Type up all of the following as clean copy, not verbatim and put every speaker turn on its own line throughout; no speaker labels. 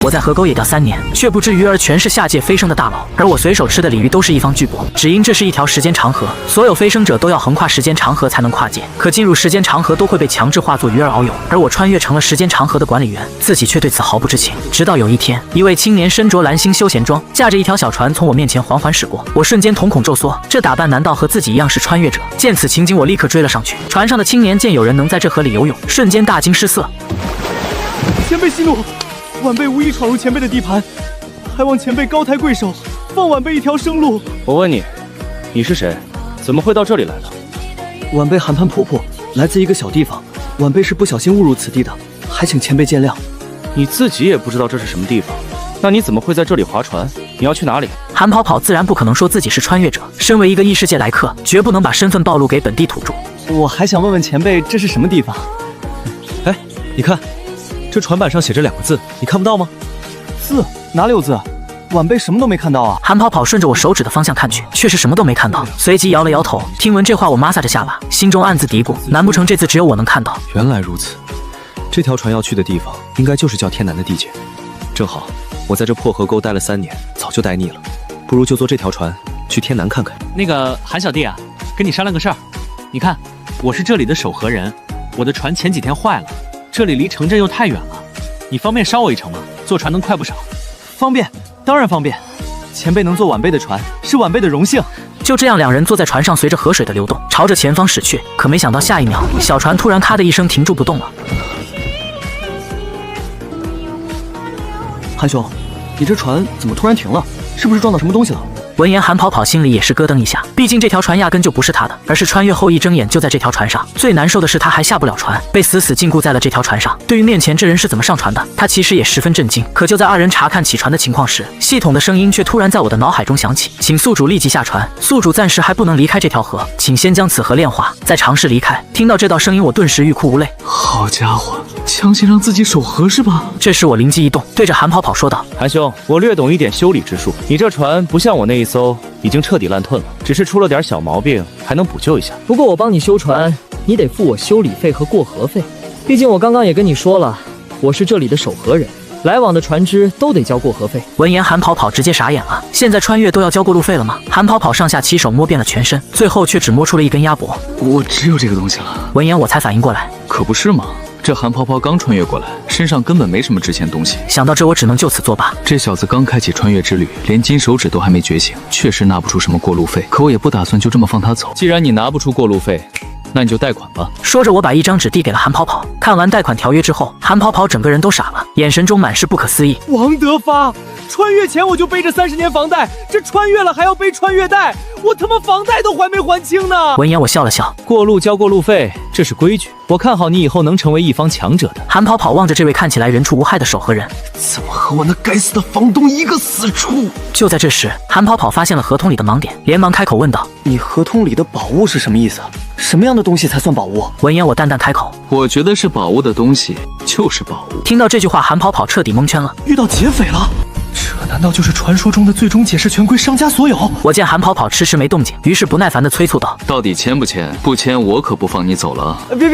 我在河沟也钓3年，却不知鱼儿全是下界飞升的大佬，而我随手吃的鲤鱼都是一方巨擘。只因这是一条时间长河，所有飞升者都要横跨时间长河才能跨界，可进入时间长河都会被强制化作鱼儿遨游。而我穿越成了时间长河的管理员，自己却对此毫不知情。直到有一天，一位青年身着蓝星休闲装，驾着一条小船从我面前缓缓驶过，我瞬间瞳孔骤缩，这打扮难道和自己一样是穿越者？见此情景，我立刻追了上去。船上的青年见有人能在这河里游泳，瞬间大惊失色。
前辈息怒，晚辈无意闯入前辈的地盘，还望前辈高抬贵手，放晚辈一条生路。
我问你，你是谁？怎么会到这里来的？
晚辈韩潘婆婆，来自一个小地方，晚辈是不小心误入此地的，还请前辈见谅。
你自己也不知道这是什么地方，那你怎么会在这里划船？你要去哪里？
韩跑跑自然不可能说自己是穿越者，身为一个异世界来客，绝不能把身份暴露给本地土著。
我还想问问前辈，这是什么地方？
哎，你看，这船板上写着2个字，你看不到吗？
字哪里有字？晚辈什么都没看到啊！
韩跑跑顺着我手指的方向看去，却是什么都没看到，随即摇了摇头。听闻这话，我摩挲着下巴，心中暗自嘀咕：难不成这字只有我能看到？
原来如此，这条船要去的地方，应该就是叫天南的地界。正好，我在这破河沟待了3年，早就待腻了，不如就坐这条船去天南看看。
那个韩小弟啊，跟你商量个事儿。你看，我是这里的守河人，我的船前几天坏了，这里离城镇又太远了，你方便捎我一程吗？坐船能快不少。
方便，当然方便。前辈能坐晚辈的船，是晚辈的荣幸。
就这样，2人坐在船上，随着河水的流动，朝着前方驶去。可没想到，下一秒，小船突然咔的一声停住不动了。
韩兄，你这船怎么突然停了？是不是撞到什么东西了？
闻言，韩跑跑心里也是咯噔一下，毕竟这条船压根就不是他的，而是穿越后一睁眼就在这条船上。最难受的是他还下不了船，被死死禁锢在了这条船上。对于面前这人是怎么上船的，他其实也十分震惊。可就在2人查看起船的情况时，系统的声音却突然在我的脑海中响起：请宿主立即下船，宿主暂时还不能离开这条河，请先将此河炼化，再尝试离开。听到这道声音，我顿时欲哭无泪。
好家伙，强行让自己守河是吧？
这时我灵机一动，对着韩跑跑说道：
韩兄，我略懂一点修理之术，你这船不像我那一艘已经彻底烂褪了，只是出了点小毛病，还能补救一下。
不过我帮你修船，你得付我修理费和过河费，毕竟我刚刚也跟你说了，我是这里的守河人，来往的船只都得交过河费。
闻言，韩跑跑直接傻眼了，现在穿越都要交过路费了吗？韩跑跑上下其手摸遍了全身，最后却只摸出了一根鸭脖。
我只有这个东西了。
闻言我才反应过来，
可不是嘛，这韩泡泡刚穿越过来，身上根本没什么值钱东西。
想到这，我只能就此作罢。
这小子刚开启穿越之旅，连金手指都还没觉醒，确实拿不出什么过路费。可我也不打算就这么放他走。既然你拿不出过路费，那你就贷款吧。
说着，我把一张纸递给了韩跑跑。看完贷款条约之后，韩跑跑整个人都傻了，眼神中满是不可思议。
王德发，穿越前我就背着30年房贷，这穿越了还要背穿越贷，我他妈房贷都还没还清呢。
闻言，我笑了笑，
过路交过路费，这是规矩。我看好你以后能成为一方强者的。
韩跑跑望着这位看起来人畜无害的守河人，
怎么和我那该死的房东一个死处？
就在这时，韩跑跑发现了合同里的盲点，连忙开口问道：
你合同里的宝物是什么意思？什么样的东西才算宝物？
闻言，我淡淡开口：
我觉得是宝物的东西就是宝物。
听到这句话，韩跑跑彻底蒙圈了。
遇到劫匪了？这难道就是传说中的最终解释权归商家所有？
我见韩跑跑迟迟没动静，于是不耐烦地催促道：
到底签不签？不签我可不放你走了。
别，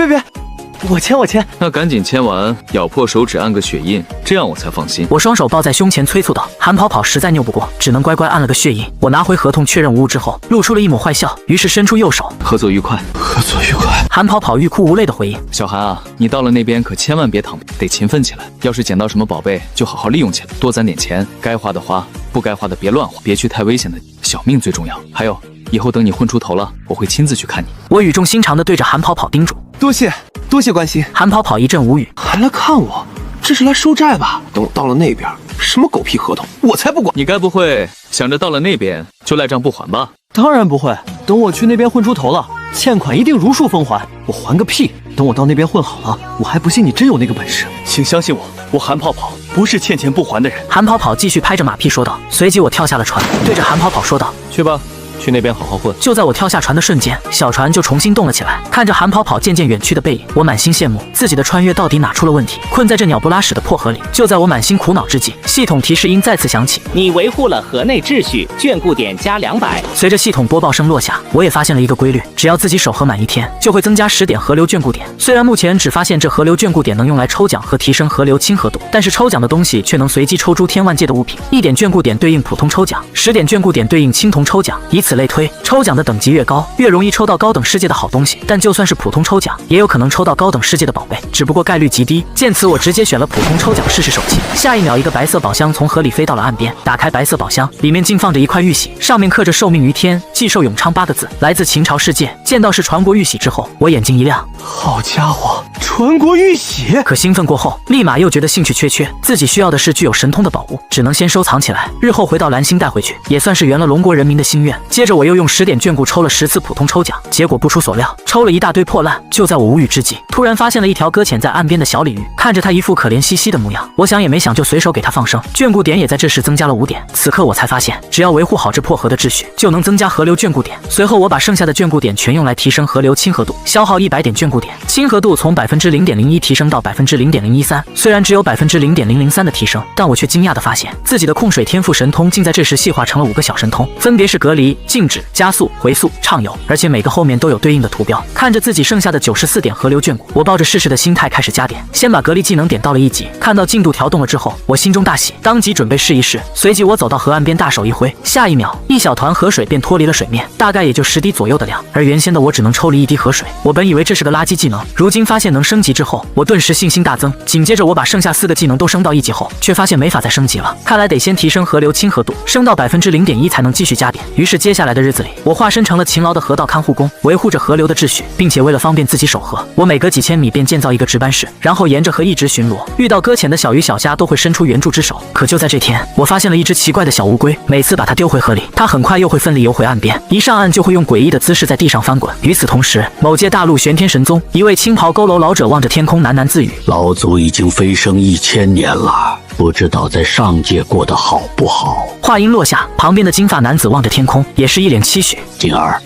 我签。
那赶紧签完，咬破手指按个血印，这样我才放心。
我双手抱在胸前催促道。韩跑跑实在拗不过，只能乖乖按了个血印。我拿回合同确认无误之后，露出了一抹坏笑，于是伸出右手：
合作愉快。
合作愉快。
韩跑跑欲哭无泪的回应：
小韩啊，你到了那边可千万别躺平，得勤奋起来。要是捡到什么宝贝，就好好利用起来，多攒点钱，该花的花，不该花的别乱花，别去太危险的，小命最重要。还有，以后等你混出头了，我会亲自去看你。
我语重心长地对着韩跑跑叮嘱。
多谢关心。
韩跑跑一阵无语，
还来看我，这是来收债吧？等我到了那边，什么狗屁合同，我才不管！
你该不会想着到了那边就赖账不还吧？
当然不会，等我去那边混出头了，欠款一定如数奉还。我还个屁！等我到那边混好了，我还不信你真有那个本事。
请相信我，我韩跑跑不是欠钱不还的人。
韩跑跑继续拍着马屁说道。随即我跳下了船，对着韩跑跑说道：
去吧，去那边好好混。
就在我跳下船的瞬间，小船就重新动了起来。看着韩跑跑渐渐远去的背影，我满心羡慕自己的穿越到底哪出了问题，困在这鸟不拉屎的破河里。就在我满心苦恼之际，系统提示音再次响起：
你维护了河内秩序，眷顾点加200。
随着系统播报声落下，我也发现了一个规律：只要自己守河满1天，就会增加10点河流眷顾点。虽然目前只发现这河流眷顾点能用来抽奖和提升河流亲和度，但是抽奖的东西却能随机抽出天万界的物品。1点眷顾点对应普通抽奖，10点眷顾点对应青铜抽奖，以此类推，抽奖的等级越高，越容易抽到高等世界的好东西。但就算是普通抽奖，也有可能抽到高等世界的宝贝，只不过概率极低。见此，我直接选了普通抽奖试试手气。下一秒，一个白色宝箱从河里飞到了岸边，打开白色宝箱，里面竟放着一块玉玺，上面刻着“受命于天，既寿永昌”8个字，来自秦朝世界。见到是传国玉玺之后，我眼睛一亮，
好家伙，传国玉玺！
可兴奋过后，立马又觉得兴趣缺，自己需要的是具有神通的宝物，只能先收藏起来，日后回到蓝星带回去，也算是圆了龙国人民的心愿。接着我又用10点眷顾抽了10次普通抽奖，结果不出所料，抽了一大堆破烂。就在我无语之际，突然发现了一条搁浅在岸边的小鲤鱼，看着它一副可怜兮兮的模样，我想也没想就随手给它放生，眷顾点也在这时增加了5点。此刻我才发现，只要维护好这破河的秩序，就能增加河流眷顾点。随后我把剩下的眷顾点全用来提升河流亲和度，消耗100点眷顾点，亲和度从0.01%提升到0.013%。虽然只有0.003%的提升，但我却惊讶地发现，自己的控水天赋神通竟在这时细化成了5个小神通，分别是隔离、静止、加速、回速、畅游，而且每个后面都有对应的图标。看着自己剩下的94点河流眷顾，我抱着试试的心态开始加点，先把隔离技能点到了1级。看到进度调动了之后，我心中大喜，当即准备试一试。随即我走到河岸边，大手一挥，下一秒，一小团河水便脱离了水面，大概也就10滴左右的量。而原先的我只能抽离1滴河水，我本以为这是个垃圾技能，如今发现能升级之后，我顿时信心大增。紧接着我把剩下4个技能都升到1级后，却发现没法再升级了，看来得先提升河流亲和度，升到0.1%才能继续加点。于是接下来的日子里，我化身成了勤劳的河道看护工，维护着河流的秩序，并且为了方便自己守河，我每隔几千米便建造一个值班室，然后沿着河一直巡逻，遇到搁浅的小鱼小虾都会伸出援助之手。可就在这天，我发现了一只奇怪的小乌龟，每次把它丢回河里，它很快又会奋力游回岸边，一上岸就会用诡异的姿势在地上翻滚。与此同时，某界大陆玄天神宗一位青袍佝偻老者望着天空喃喃自语：
老祖已经飞升1000年了，不知道在上界过得好不好。
话音落下，旁边的金发男子望着天空，也是一脸期许。
金儿，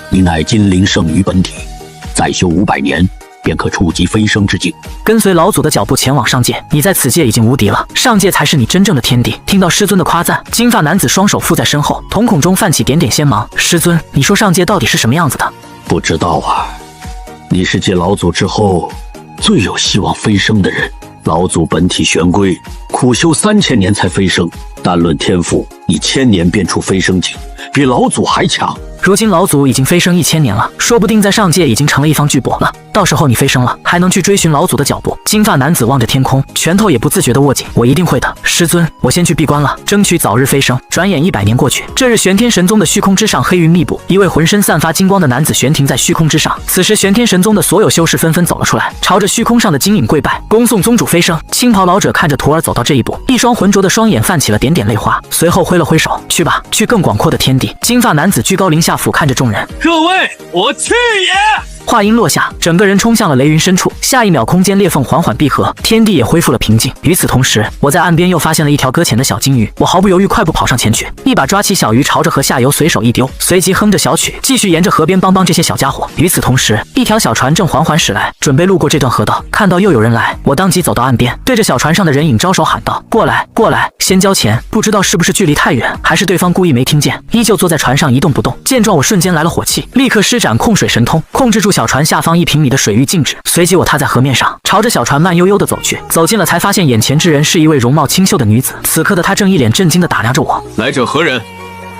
你乃金灵圣于本体，再修500年便可触及飞升之境。
跟随老祖的脚步前往上界，你在此界已经无敌了，上界才是你真正的天地。听到师尊的夸赞，金发男子双手附在身后，瞳孔中泛起点点仙芒。师尊，你说上界到底是什么样子的？
不知道啊，你是继老祖之后最有希望飞升的人。老祖本体玄龟，苦修3000年才飞升，单论天赋，1000年便出飞升境，比老祖还强。
如今老祖已经飞升1000年了，说不定在上界已经成了一方巨擘了。到时候你飞升了，还能去追寻老祖的脚步。金发男子望着天空，拳头也不自觉地握紧。我一定会的，师尊，我先去闭关了，争取早日飞升。转眼100年过去，这日玄天神宗的虚空之上黑云密布，一位浑身散发金光的男子悬停在虚空之上。此时玄天神宗的所有修士纷纷走了出来，朝着虚空上的金影跪拜，恭送宗主飞升。青袍老者看着徒儿走到这一步，一双浑浊的双眼泛起了点点泪花，随后挥了挥手，去吧，去更广阔的天地。金发男子居高临下俯瞰着众人，
各位，我去也！
话音落下，整个人冲向了雷云深处。下一秒，空间裂缝缓缓闭合，天地也恢复了平静。与此同时，我在岸边又发现了一条搁浅的小金鱼，我毫不犹豫快步跑上前去，一把抓起小鱼，朝着河下游随手一丢，随即哼着小曲，继续沿着河边帮这些小家伙。与此同时，一条小船正缓缓驶来，准备路过这段河道。看到又有人来，我当即走到岸边，对着小船上的人影招手喊道：过来，过来，先交钱。不知道是不是距离太远，还是对方故意没听见，依旧坐在船上一动不动。见状，我瞬间来了火气，立刻施展控水神通，控制住小船下方1平米的水域静止。随即我踏在河面上，朝着小船慢悠悠地走去。走近了才发现眼前之人是一位容貌清秀的女子，此刻的她正一脸震惊地打量着我。
来者何人？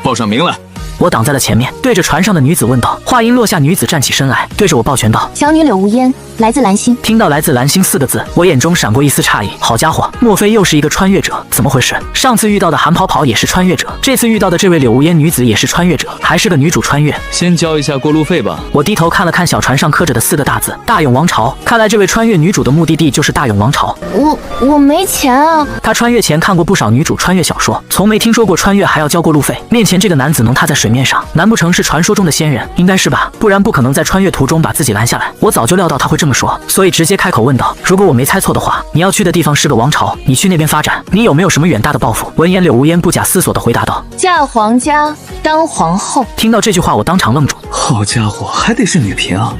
报上名来。
我挡在了前面，对着船上的女子问道。话音落下，女子站起身来，对着我抱拳道：
小女柳无烟，来自蓝星。
听到来自蓝星4个字，我眼中闪过一丝诧异。好家伙，莫非又是一个穿越者？怎么回事？上次遇到的韩跑跑也是穿越者，这次遇到的这位柳无烟女子也是穿越者，还是个女主穿越。
先交一下过路费吧。
我低头看了看小船上刻着的4个大字：大永王朝。看来这位穿越女主的目的地就是大永王朝。
我没钱啊。
她穿越前看过不少女主穿越小说，从没听说过穿越还要交过路费。面前这个男子能踏在水水面上，难不成是传说中的仙人？应该是吧，不然不可能在穿越途中把自己拦下来。我早就料到他会这么说，所以直接开口问道：如果我没猜错的话，你要去的地方是个王朝，你去那边发展，你有没有什么远大的抱负？闻言，柳无烟不假思索地回答道：
嫁皇家当皇后。
听到这句话，我当场愣住。
好家伙，还得是女嫔啊！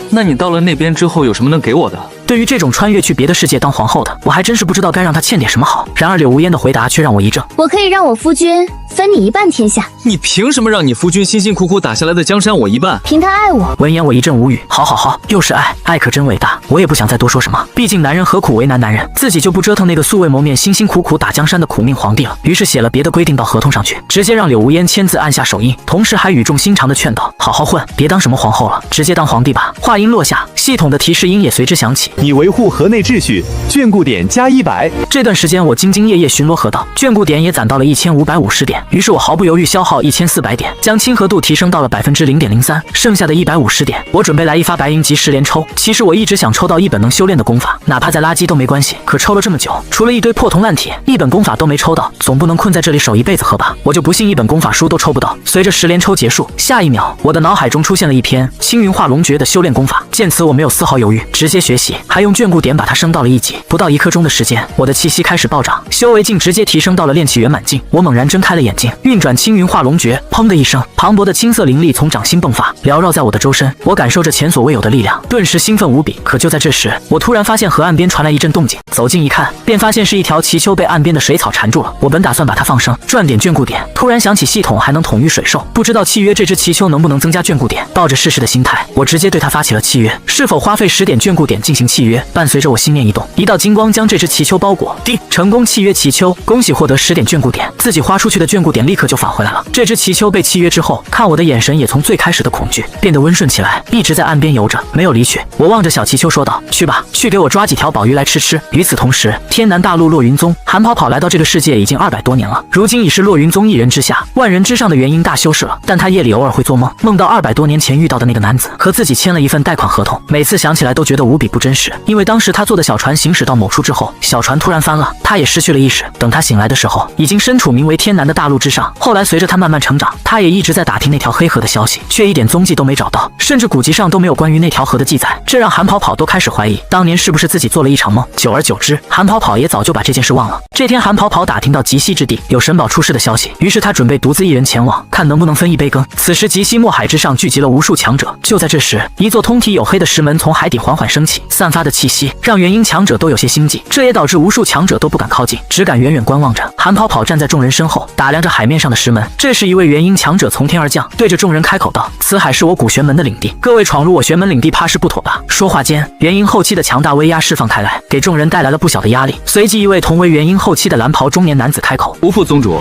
那你到了那边之后有什么能给我的？
对于这种穿越去别的世界当皇后的，我还真是不知道该让她欠点什么好。然而柳无烟的回答却让我一怔。
我可以让我夫君分你一半天下。
你凭什么让你夫君辛辛苦苦打下来的江山我一半？
凭他爱我。
闻言我一阵无语。好，又是爱，爱可真伟大。我也不想再多说什么，毕竟男人何苦为难男人，自己就不折腾那个素未谋面、辛辛苦苦打江山的苦命皇帝了。于是写了别的规定到合同上去，直接让柳无烟签字按下手印，同时还语重心长地劝道：好好混，别当什么皇后了，直接当皇帝吧。话音落下，系统的提示音也随之响起。
你维护河内秩序，眷顾点加100。
这段时间我兢兢业业巡逻河道，眷顾点也攒到了1550点，于是我毫不犹豫消耗1400点，将亲和度提升到了0.03%，剩下的150点，我准备来一发白银级10连抽。其实我一直想抽到一本能修炼的功法，哪怕在垃圾都没关系。可抽了这么久，除了一堆破铜烂铁，一本功法都没抽到，总不能困在这里守一辈子喝吧？我就不信一本功法书都抽不到。随着10连抽结束，下一秒，我的脑海中出现了一篇青云化龙诀的修炼功法。见此，我没有丝毫犹豫，直接学习，还用眷顾点把它升到了1级。不到1刻钟的时间，我的气息开始暴涨，修为境直接提升到了炼气圆满境。我猛然睁开了眼睛，运转青云化龙诀，砰的一声，磅礴的青色灵力从掌心迸发，缭绕在我的周身。我感受着前所未有的力量，顿时兴奋无比。可就在这时，我突然发现河岸边传来一阵动静，走近一看，便发现是一条奇丘被岸边的水草缠住了。我本打算把它放生，赚点眷顾点，突然想起系统还能统御水兽，不知道契约这只奇丘能不能增加眷顾点。抱着试试的心态，我直接对它发起了契约，是否花费10点眷顾点进行契约。伴随着我心念一动，一道金光将这只奇丘包裹，成功契约奇丘，恭喜获得10点眷顾点。自己花出去的眷顾点立刻就返回来了。这只奇丘被契约之后，看我的眼神也从最开始的恐惧变得温顺起来，一直在岸边游着，没有离去。我望着小奇丘说道：去吧，去给我抓几条宝鱼来吃吃。与此同时，天南大陆落云宗韩跑跑来到这个世界已经200多年了，如今已是落云宗一人之下、万人之上的元婴大修士了。但他夜里偶尔会做梦，梦到200多年前遇到的那个男子和自己签了一份贷款合同，每次想起来都觉得无比不真实。因为当时他坐的小船行驶到某处之后，小船突然翻了，他也失去了意识。等他醒来的时候，已经身处名为天南的大陆之上。后来随着他慢慢成长，他也一直在打听那条黑河的消息，却一点踪迹都没找到，甚至古籍上都没有关于那条河的记载。这让韩跑跑都开始怀疑，当年是不是自己做了一场梦。久而久之，韩跑跑也早就把这件事忘了。这天，韩跑跑打听到极西之地有神宝出世的消息，于是他准备独自一人前往，看能不能分一杯羹。此时，极西墨海之上聚集了无数强者。就在这时，一座通体黝黑的石门从海底缓缓升起，散发的气息让元婴强者都有些心悸，这也导致无数强者都不敢靠近，只敢远远观望着。韩跑跑站在众人身后，打量着海面上的石门。这时，一位元婴强者从天而降，对着众人开口道：此海是我古玄门的领地，各位闯入我玄门领地，怕是不妥吧？说话间，元婴后期的强大威压释放开来，给众人带来了不小的压力。随即，一位同为元婴后期的蓝袍中年男子开口：
不负宗主，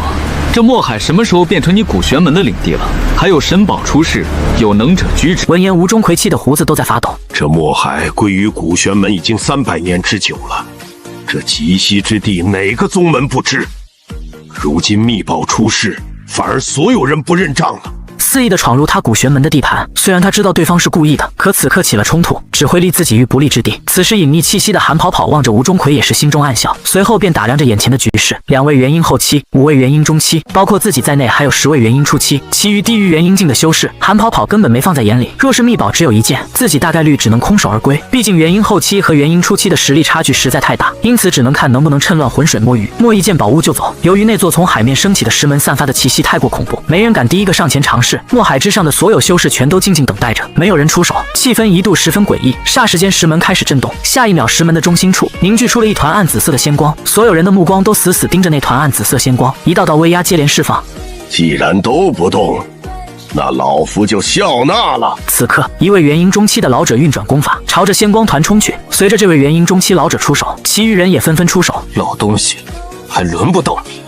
这墨海什么时候变成你古玄门的领地了？还有神宝出世，有能者居之。
闻言，吴钟魁气的胡子都在发抖。
这墨海归于古玄门已经300年之久了，这极西之地哪个宗门不知？如今秘宝出世，反而所有人不认账了。
肆意的闯入他古玄门的地盘，虽然他知道对方是故意的，可此刻起了冲突，只会立自己于不利之地。此时隐匿气息的韩跑跑望着吴钟魁也是心中暗笑，随后便打量着眼前的局势：2位元婴后期，5位元婴中期，包括自己在内还有10位元婴初期，其余低于元婴境的修士，韩跑跑根本没放在眼里。若是秘宝只有1件，自己大概率只能空手而归。毕竟元婴后期和元婴初期的实力差距实在太大，因此只能看能不能趁乱浑水摸鱼，摸一件宝物就走。由于那座从海面升起的石门散发的气息太过恐怖，没人敢第一个上前尝试。墨海之上的所有修士全都静静等待着，没有人出手，气氛一度十分诡异。霎时间，石门开始震动，下一秒，石门的中心处凝聚出了一团暗紫色的仙光，所有人的目光都死死盯着那团暗紫色仙光，一道道威压接连释放。
既然都不动，那老夫就笑纳了。
此刻，一位元婴中期的老者运转功法，朝着仙光团冲去。随着这位元婴中期老者出手，其余人也纷纷出手。
老东西，还轮不到你。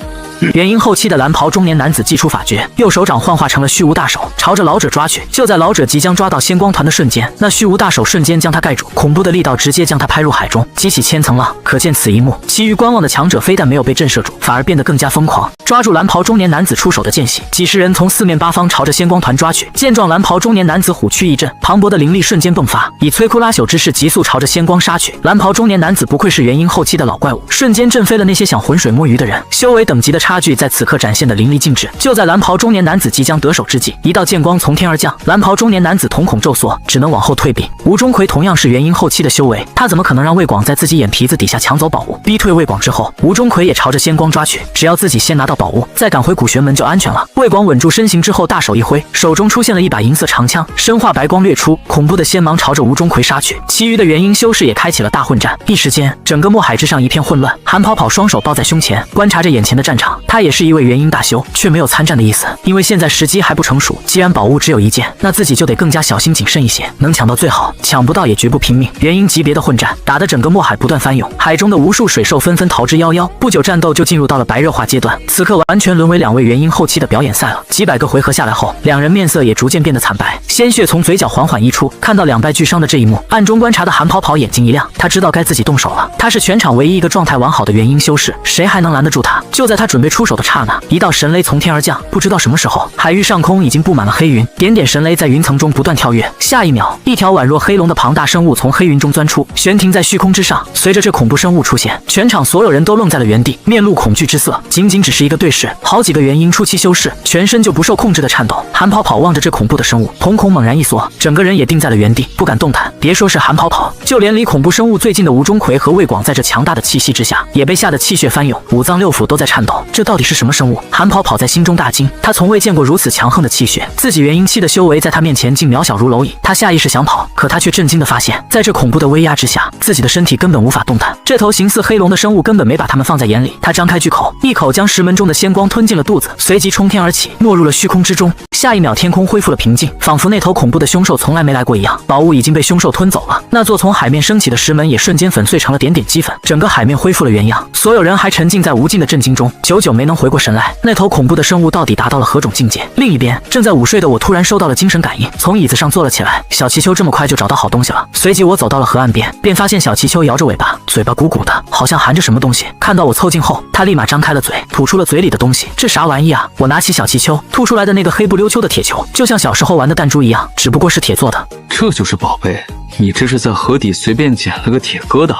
元婴后期的蓝袍中年男子祭出法诀，右手掌幻化成了虚无大手，朝着老者抓去。就在老者即将抓到仙光团的瞬间，那虚无大手瞬间将他盖住，恐怖的力道直接将他拍入海中，激起千层浪。可见此一幕，其余观望的强者非但没有被震慑住，反而变得更加疯狂，抓住蓝袍中年男子出手的间隙，几十人从四面八方朝着仙光团抓去。见状，蓝袍中年男子虎躯一震，磅礴的灵力瞬间迸发，以摧枯拉朽之势急速朝着仙光杀去。蓝袍中年男子不愧是元婴后期的老怪物，瞬间震飞了那些想浑水摸鱼的人，修为等级的差差距在此刻展现的淋漓尽致。就在蓝袍中年男子即将得手之际，一道剑光从天而降，蓝袍中年男子瞳孔骤缩，只能往后退避。吴钟馗同样是元婴后期的修为，他怎么可能让魏广在自己眼皮子底下抢走宝物？逼退魏广之后，吴钟馗也朝着仙光抓去，只要自己先拿到宝物，再赶回古玄门就安全了。魏广稳住身形之后，大手一挥，手中出现了一把银色长枪，深化白光掠出，恐怖的仙芒朝着吴钟馗杀去。其余的元婴修士也开启了大混战，一时间，整个墨海之上一片混乱。韩跑跑双手抱在胸前，观察着眼前的战场。他也是一位元婴大修，却没有参战的意思，因为现在时机还不成熟。既然宝物只有一件，那自己就得更加小心谨慎一些，能抢到最好，抢不到也绝不拼命。元婴级别的混战，打得整个墨海不断翻涌，海中的无数水兽纷纷逃之夭夭。不久，战斗就进入到了白热化阶段，此刻完全沦为两位元婴后期的表演赛了。几百个回合下来后，两人面色也逐渐变得惨白，鲜血从嘴角缓缓溢出。看到两败俱伤的这一幕，暗中观察的韩跑跑眼睛一亮，他知道该自己动手了。他是全场唯一一个状态完好的元婴修士，谁还能拦得住他？就在他准备出手的刹那，一道神雷从天而降，不知道什么时候，海域上空已经布满了黑云，点点神雷在云层中不断跳跃。下一秒，一条宛若黑龙的庞大生物从黑云中钻出，悬停在虚空之上。随着这恐怖生物出现，全场所有人都愣在了原地，面露恐惧之色。仅仅只是一个对视，好几个元婴初期修士全身就不受控制的颤抖。韩跑跑望着这恐怖的生物，瞳孔猛然一缩，整个人也定在了原地，不敢动弹。别说是韩跑跑，就连离恐怖生物最近的吴钟馗和魏广，在这强大的气息之下，也被吓得气血翻涌，五脏六腑都在颤抖。这到底是什么生物？韩跑跑在心中大惊，他从未见过如此强横的气血，自己元婴期的修为在他面前竟渺小如蝼蚁。他下意识想跑，可他却震惊地发现，在这恐怖的威压之下，自己的身体根本无法动弹。这头形似黑龙的生物根本没把他们放在眼里，他张开巨口，一口将石门中的仙光吞进了肚子，随即冲天而起，没入了虚空之中。下一秒，天空恢复了平静，仿佛那头恐怖的凶兽从来没来过一样。宝物已经被凶兽吞走了，那座从海面升起的石门也瞬间粉碎成了点点齑粉，整个海面恢复了原样。所有人还沉浸在无尽的震惊中，久久没能回过神来。那头恐怖的生物到底达到了何种境界？另一边，正在午睡的我突然收到了精神感应，从椅子上坐了起来。小祈秋这么快就找到好东西了。随即我走到了河岸边，便发现小祈秋摇着尾巴，嘴巴鼓鼓的，好像含着什么东西。看到我凑近后，他立马张开了嘴，吐出了嘴里的东西。这啥玩意啊？我拿起小祈秋，吐出来的那个黑不溜秋的铁球，就像小时候玩的弹珠一样，只不过是铁做的。
这就是宝贝？你这是在河底随便捡了个铁疙瘩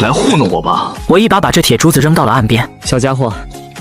来糊弄我吧？
我一把把这铁珠子扔到了岸边。
小家伙，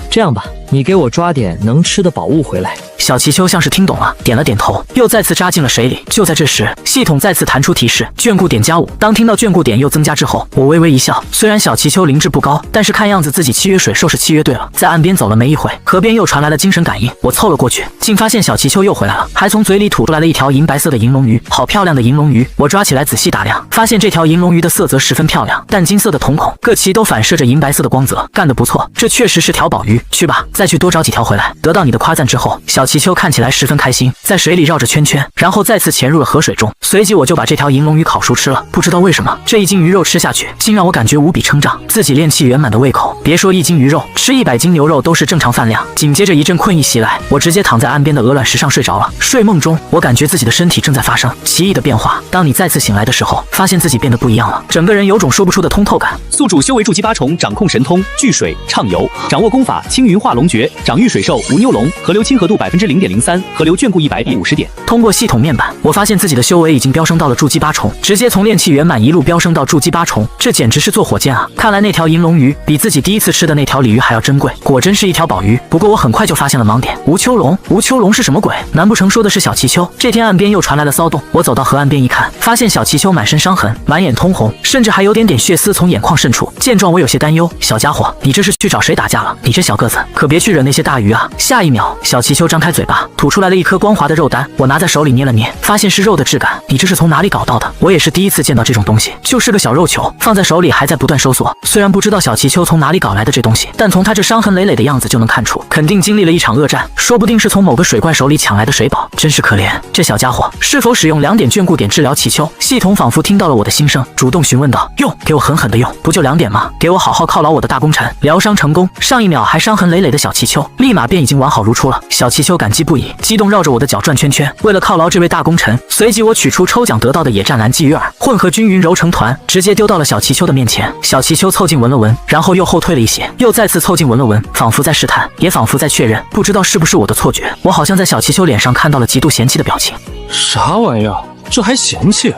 这样吧，你给我抓点能吃的宝物回来。
小祈秋像是听懂了，点了点头，又再次扎进了水里。就在这时，系统再次弹出提示：眷顾点+5。当听到眷顾点又增加之后，我微微一笑。虽然小祈秋灵智不高，但是看样子自己契约水兽是契约对了。在岸边走了没一会，河边又传来了精神感应，我凑了过去，竟发现小祈秋又回来了，还从嘴里吐出来了一条银白色的银龙鱼。好漂亮的银龙鱼！我抓起来仔细打量，发现这条银龙鱼的色泽十分漂亮，淡金色的瞳孔，各鳍都反射着银白色的光泽，干得不错，这确实是条宝鱼。去吧，再去多找几条回来。得到你的夸赞之后，小祈秋看起来十分开心，在水里绕着圈圈，然后再次潜入了河水中。随即我就把这条银龙鱼烤熟吃了。不知道为什么，这一斤鱼肉吃下去，竟让我感觉无比撑胀，自己炼气圆满的胃口，别说1斤鱼肉，吃100斤牛肉都是正常饭量。紧接着一阵困意袭来，我直接躺在岸边的鹅卵石上睡着了。睡梦中，我感觉自己的身体正在发生奇异的变化。当你再次醒来的时候，发现自己变得不一样了，整个人有种说不出的通透感。
宿主修为筑基8重，掌控神通，聚水畅游，掌握功法青云化龙诀，掌育水兽无妞龙，河流亲和度0.03%，河流眷顾150点。
通过系统面板，我发现自己的修为已经飙升到了筑基8重，直接从炼气圆满一路飙升到筑基8重，这简直是坐火箭啊！看来那条银龙鱼比自己第一次吃的那条鲤鱼还要珍贵，果真是一条宝鱼。不过我很快就发现了盲点，吴秋龙，吴秋龙是什么鬼？难不成说的是小祈秋？这天岸边又传来了骚动，我走到河岸边一看，发现小祈秋满身伤痕，满眼通红，甚至还有点血丝从眼眶渗出。见状我有些担忧，小家伙，你这是去找谁打架了？你这小个子可别去惹那些大鱼啊！下一秒，小祈秋张开嘴巴，吐出来了一颗光滑的肉丹，我拿在手里捏了捏，发现是肉的质感。你这是从哪里搞到的？我也是第一次见到这种东西，就是个小肉球，放在手里还在不断收缩。虽然不知道小祈秋从哪里搞来的这东西，但从他这伤痕累累的样子就能看出，肯定经历了一场恶战，说不定是从某个水怪手里抢来的水宝，真是可怜。这小家伙是否使用2点眷顾点治疗祈秋？系统仿佛听到了我的心声，主动询问道：用，给我狠狠的用，不就2点吗？给我好好犒劳我的大功臣。疗伤成功。上一秒还伤痕累累的小祈秋，立马便已经完好如初了。小祈秋感激不已，激动绕着我的脚转圈圈。为了犒劳这位大功臣，随即我取出抽奖得到的野战蓝鲫鱼饵，混合均匀揉成团，直接丢到了小祈秋的面前。小祈秋凑近闻了闻，然后又后退了一些，又再次凑近闻了闻，仿佛在试探，也仿佛在确认，不知道是不是我的错觉。我好像在小祈秋脸上看到了极度嫌弃的表情。
啥玩意儿？这还嫌弃？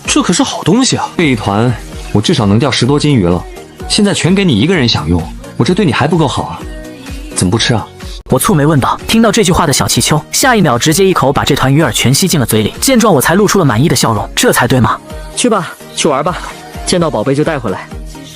这可是好东西啊！
这一团我至少能钓10多斤鱼了，现在全给你一个人享用，我这对你还不够好啊！
怎么不吃啊？
我蹙眉问道。听到这句话的小气秋，下一秒直接一口把这团鱼饵全吸进了嘴里。见状，我才露出了满意的笑容，这才对嘛。
去吧，去玩吧，见到宝贝就带回来。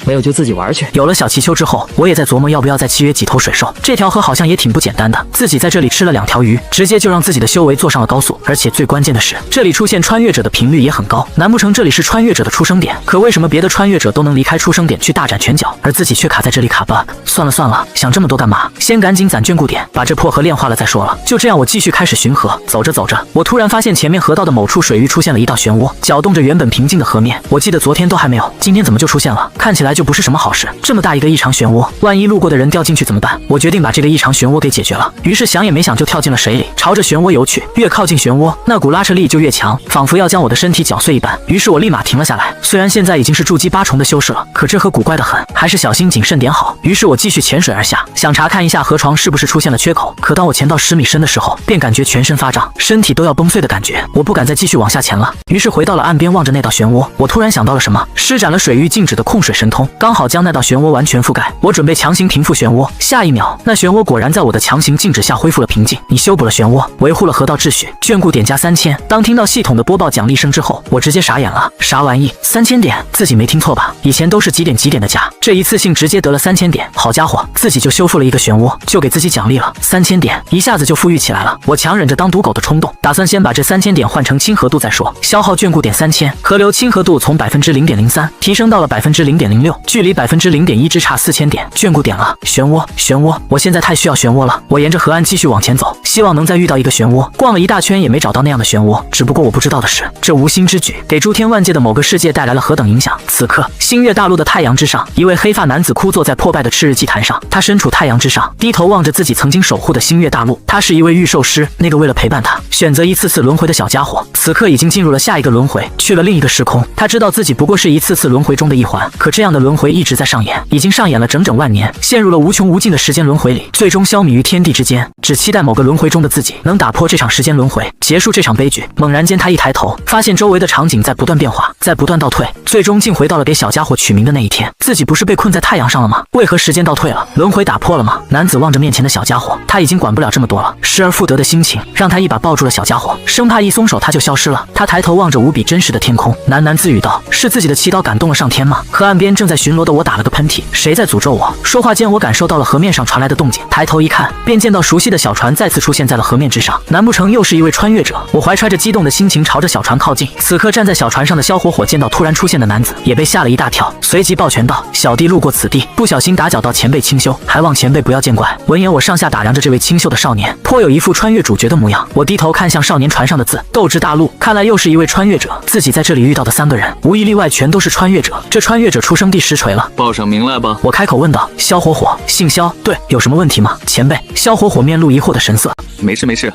没有就自己玩去。
有了小气球之后，我也在琢磨要不要再契约几头水兽。这条河好像也挺不简单的，自己在这里吃了2条鱼，直接就让自己的修为坐上了高速。而且最关键的是，这里出现穿越者的频率也很高。难不成这里是穿越者的出生点？可为什么别的穿越者都能离开出生点去大展拳脚，而自己却卡在这里卡 bug？ 算了算了，想这么多干嘛？先赶紧攒眷顾点，把这破河炼化了再说了。就这样，我继续开始巡河。走着走着，我突然发现前面河道的某处水域出现了一道漩涡，搅动着原本平静的河面。我记得昨天都还没有，今天怎么就出现了？看起来就不是什么好事。这么大一个异常漩涡，万一路过的人掉进去怎么办？我决定把这个异常漩涡给解决了。于是想也没想就跳进了水里，朝着漩涡游去。越靠近漩涡，那股拉扯力就越强，仿佛要将我的身体搅碎一般。于是我立马停了下来。虽然现在已经是筑基8重的修士了，可这河古怪得很，还是小心谨慎点好。于是我继续潜水而下，想查看一下河床是不是出现了缺口。可当我潜到10米深的时候，便感觉全身发胀，身体都要崩碎的感觉。我不敢再继续往下潜了，于是回到了岸边，望着那道漩涡。我突然想到了什么，施展了水域静止的控水神通，刚好将那道漩涡完全覆盖。我准备强行平复漩涡，下一秒，那漩涡果然在我的强行静止下恢复了平静。你修补了漩涡，维护了河道秩序，眷顾点加3000。当听到系统的播报奖励声之后，我直接傻眼了，啥玩意？3000点？自己没听错吧？以前都是几点几点的加，这一次性直接得了3000点。好家伙，自己就修复了一个漩涡，就给自己奖励了3000点，一下子就富裕起来了。我强忍着当赌狗的冲动，打算先把这3000点换成亲和度再说。消耗眷顾点3000，河流亲和度从0.03%提升到了0.06%，距离0.01%只差4000点。眷顾点了，漩涡，漩涡，我现在太需要漩涡了。我沿着河岸继续往前走，希望能再遇到一个漩涡。逛了一大圈也没找到那样的漩涡，只不过我不知道的是，这无心之举给诸天万界的某个世界带来了何等影响。此刻，星月大陆的太阳之上，一位黑发男子枯坐在破败的赤日祭坛上，他身处太阳之上，低头望着自己曾经守护的星月大陆。他是一位御兽师，那个为了陪伴他选择一次次轮回的小家伙，此刻已经进入了下一个轮回，去了另一个时空。他知道自己不过是一次次轮回中的一环，可这样的轮回一直在上演，已经上演了整整万年，陷入了无穷无尽的时间轮回里，最终消弭于天地之间。只期待某个轮回中的自己能打破这场时间轮回，结束这场悲剧。猛然间，他一抬头，发现周围的场景在不断变化，在不断倒退，最终竟回到了给小家伙取名的那一天。自己不是被困在太阳上了吗？为何时间倒退了？轮回打破了吗？男子望着面前的小家伙，他已经管不了这么多了，失而复得的心情让他一把抱住了小家伙，生怕一松手他就消失了。他抬头望着无比真实的天空，喃喃自语道：是自己的祈祷感动了上天吗？河岸边正在巡逻的我打了个喷嚏，谁在诅咒我？说话间，我感受到了河面上传来的动静，抬头一看，便见到熟悉的小船再次出现在了河面之上。难不成又是一位穿越者？我怀揣着激动的心情朝着小船靠近。此刻站在小船上的萧火火见到突然出现的男子，也被吓了一大跳，随即抱拳道：小弟路过此地，不小心打搅到前辈清修，还望前辈不要见怪。闻言，我上下打量着这位清秀的少年，颇有一副穿越主角的模样。我低头看向少年船上的字，斗志大陆，看来又是一位穿越者。自己在这里遇到的3个人，无一例外全都是穿越者。这穿越者出生地实锤了，
报上名来吧。
我开口问道：萧火火，姓萧，对，有什么问题吗？前辈。萧火火面露疑惑的神色。
没事没事，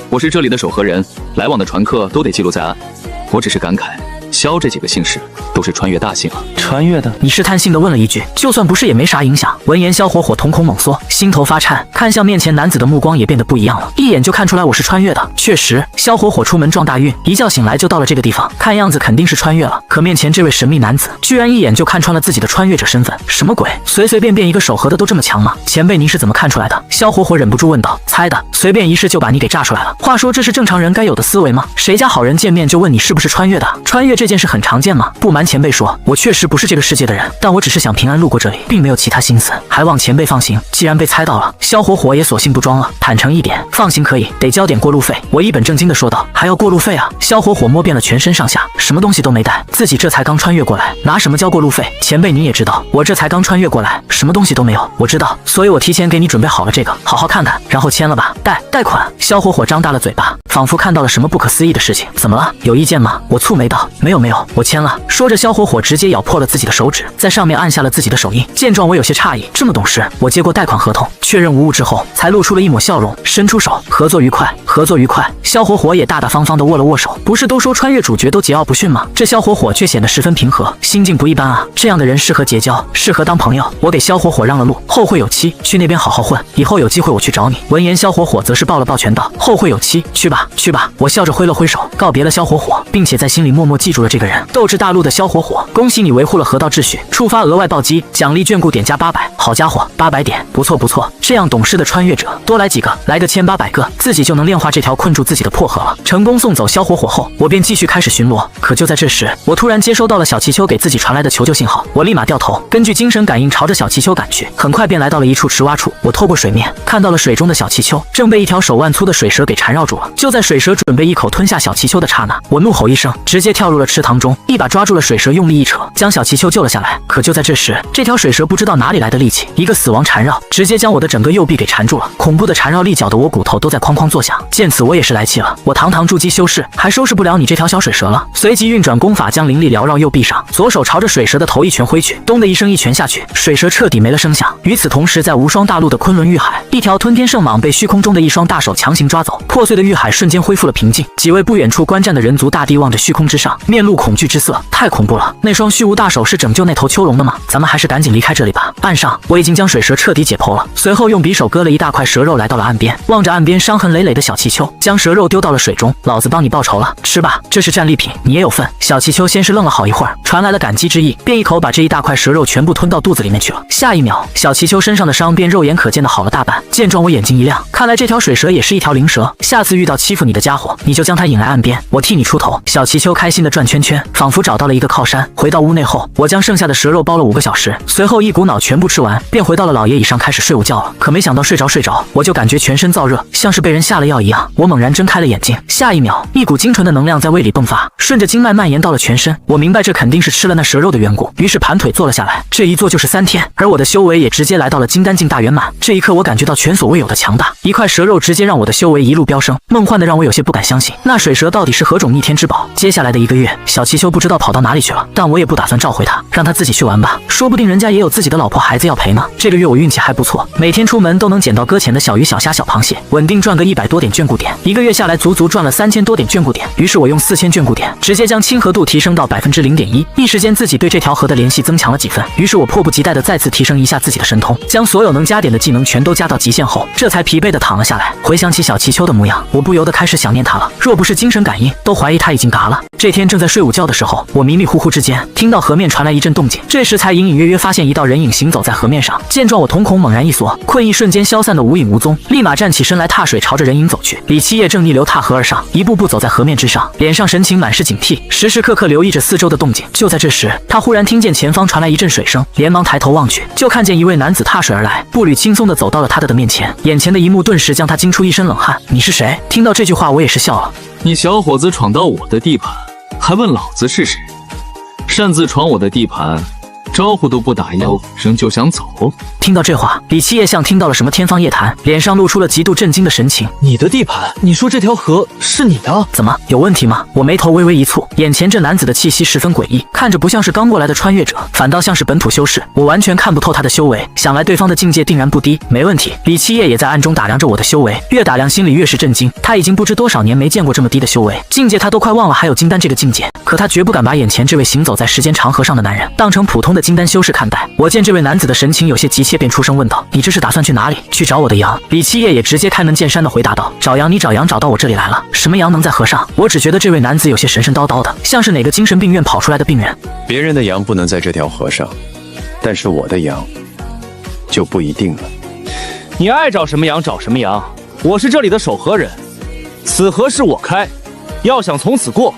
我是这里的守河人，来往的船客都得记录在案。我只是感慨，萧这几个姓氏都是穿越大姓啊。
穿越的？
你试探性的问了一句，就算不是也没啥影响。闻言，萧火火瞳孔猛缩，心头发颤，看向面前男子的目光也变得不一样了，一眼就看出来我是穿越的。确实，萧火火出门撞大运，一觉醒来就到了这个地方，看样子肯定是穿越了。可面前这位神秘男子，居然一眼就看穿了自己的穿越者身份，什么鬼？随随便便一个守河的都这么强吗？前辈您是怎么看出来的？萧火火忍不住问道。猜的，随便一试就把你给炸出来了。话说这是正常人该有的思维吗？谁家好人见面就问你是不是穿越的？穿越这件事很常见吗？不瞒前辈说，我确实不是这个世界的人，但我只是想平安路过这里，并没有其他心思，还望前辈放行。既然被猜到了，萧火火也索性不装了，坦诚一点，放行可以，得交点过路费。我一本正经的说道。还要过路费啊？萧火火摸遍了全身上下，什么东西都没带，自己这才刚穿越过来，拿什么交过路费？前辈您也知道，我这才刚穿越过来，什么东西都没有。我知道，所以我提前给你准备好了这个，好好看看，然后签了吧。贷款。萧火火张大了嘴巴，仿佛看到了什么不可思议的事情。怎么了？有意见吗？我蹙眉道。没有，我签了。说着，萧火火直接咬破了自己的手指，在上面按下了自己的手印。见状，我有些诧异，这么懂事。我接过贷款合同，确认无误之后，才露出了一抹笑容，伸出手，合作愉快。合作愉快。萧火火也大大方方地握了握手。不是都说穿越主角都桀骜不驯吗？这萧火火却显得十分平和，心境不一般啊。这样的人适合结交，适合当朋友。我给萧火火让了路，后会有期，去那边好好混，以后有机会我去找你。闻言，萧火火则是抱了抱拳道：后会有期，去吧，去吧。我笑着挥了挥手，告别了萧火火，并且在心里默默记住了这个人。斗志大陆的萧火火，恭喜你维护了河道秩序，触发额外暴击，奖励眷顾点加800。好家伙，800点，不错不错。这样懂事的穿越者，多来几个，来个1800个，自己就能炼化这条困住自己的破河了。成功送走萧火火后，我便继续开始巡逻。可就在这时，我突然接收到了小气球给自己传来的求救信号，我立马掉头，根据精神感应朝着小气球赶去。很快便来到了一处池洼处，我透过水面看到了水中的小气球正被一条手腕粗的水蛇给缠绕住了。就在水蛇准备一口吞下小气球的刹那，我怒吼一声，直接跳入了池塘中，一把抓住了水蛇，用力一扯，将小气球救了下来。可就在这时，这条水蛇不知道哪里来的力气，一个死亡缠绕，直接将我的整个右臂给缠住了。恐怖的缠绕力搅得我骨头都在哐哐作响。见此，我也是来气了，我堂堂筑基修士，还收拾不了你这条小水蛇了。随即运转功法，将灵力缭绕右臂上，左手朝着水蛇的头一拳挥去，咚的一声，一拳下去，水蛇彻底没了声响。与此同时，在无双大陆的昆仑域海，一条吞天圣蟒被虚空中的一双大手强行抓走，破碎的域海瞬间恢复了平静。几位不远处观战的人族大帝望着虚空之上，面露恐惧之色，太恐怖了！那双虚无大手是拯救那头丘龙的吗？咱们还是赶紧离开这里吧。岸上，我已经将水蛇彻底解剖了，随后用匕首割了一大块蛇肉，来到了岸边，望着岸边伤痕累累的小气球，将蛇肉丢到了水中。老子帮你报仇了，吃吧，这是战利品，你也有份。小气球先是愣了好一会儿，传来了感激之意，便一口把这一大块蛇肉全部吞到肚子里面去了。下一秒，小气球身上的伤便肉眼可见的好了大半。见状，我眼睛一亮，看来这条水蛇也是一条灵蛇，下次遇到欺负你的家伙，你就将它引来岸边，我替你出头。小气球开心的转圈圈，仿佛找到了一个靠山。回到屋内后，我将剩下的蛇肉煲了5个小时，随后一股脑全部吃完，便回到了老爷椅上开始睡午觉了。可没想到睡着，我就感觉全身燥热，像是被人下了药一样。我猛然睁开了眼睛，下一秒，一股精纯的能量在胃里迸发，顺着经脉蔓延到了全身。我明白这肯定是吃了那蛇肉的缘故，于是盘腿坐了下来。这一坐就是3天，而我的修为也直接来到了金丹境大圆满。这一刻，我感觉到前所未有的强大，一块蛇肉直接让我的修为一路飙升，梦幻的让我有些不敢相信，那水蛇到底是何种逆天之宝？接下来的1个月，小气球不知道跑到哪里去了，但我也不打算召回他，让他自己去玩吧，说不定人家也有自己的老婆孩子要陪呢。这个月我运气还不错，每天出门都能捡到搁浅的小鱼、小虾、小螃蟹，稳定赚个100多点眷顾点。1个月下来，足足赚了3000多点眷顾点。于是我用4000眷顾点，直接将亲和度提升到0.1%，一时间自己对这条河的联系增强了几分。于是我迫不及待的再次提升一下自己的神通，将所有能加点的技能全都加到极限后，这才疲惫的躺了下来。回想起小气球的模样，我不由得开始想念他了。若不是精神感应，都怀疑他已经嘎了。这天正在睡午觉的时候，我迷迷糊糊之间听到河面传来一阵动静，这时才隐隐约约发现一道人影行走在河面上。见状，我瞳孔猛然一缩，困意瞬间消散的无影无踪，立马站起身来踏水朝着人影走去。李七夜正逆流踏河而上，一步步走在河面之上，脸上神情满是警惕，时时刻刻留意着四周的动静。就在这时，他忽然听见前方传来一阵水声，连忙抬头望去，就看见一位男子踏水而来，步履轻松地走到了他的面前。眼前的一幕顿时将他惊出一身冷汗。你是谁？听到这句话，我也是笑了。
你小伙子闯到我的地盘，还问老子是谁？擅自闯我的地盘，招呼都不打一声就想走？
听到这话，李七夜像听到了什么天方夜谭，脸上露出了极度震惊的神情。
你的地盘？你说这条河是你的？
怎么有问题吗？我眉头微微一蹙，眼前这男子的气息十分诡异，看着不像是刚过来的穿越者，反倒像是本土修士。我完全看不透他的修为，想来对方的境界定然不低。没问题，李七夜也在暗中打量着我的修为，越打量心里越是震惊。他已经不知多少年没见过这么低的修为，境界他都快忘了还有金丹这个境界。可他绝不敢把眼前这位行走在时间长河上的男人当成普通的金丹修士看待。我见这位男子的神情有些急切，便出声问道：你这是打算去哪里？去找我的羊？李七夜也直接开门见山的回答道：找羊？你找羊找到我这里来了？什么羊能在河上？我只觉得这位男子有些神神叨叨的，像是哪个精神病院跑出来的病人。
别人的羊不能在这条河上，但是我的羊就不一定了。
你爱找什么羊找什么羊，我是这里的守河人，此河是我开，要想从此过，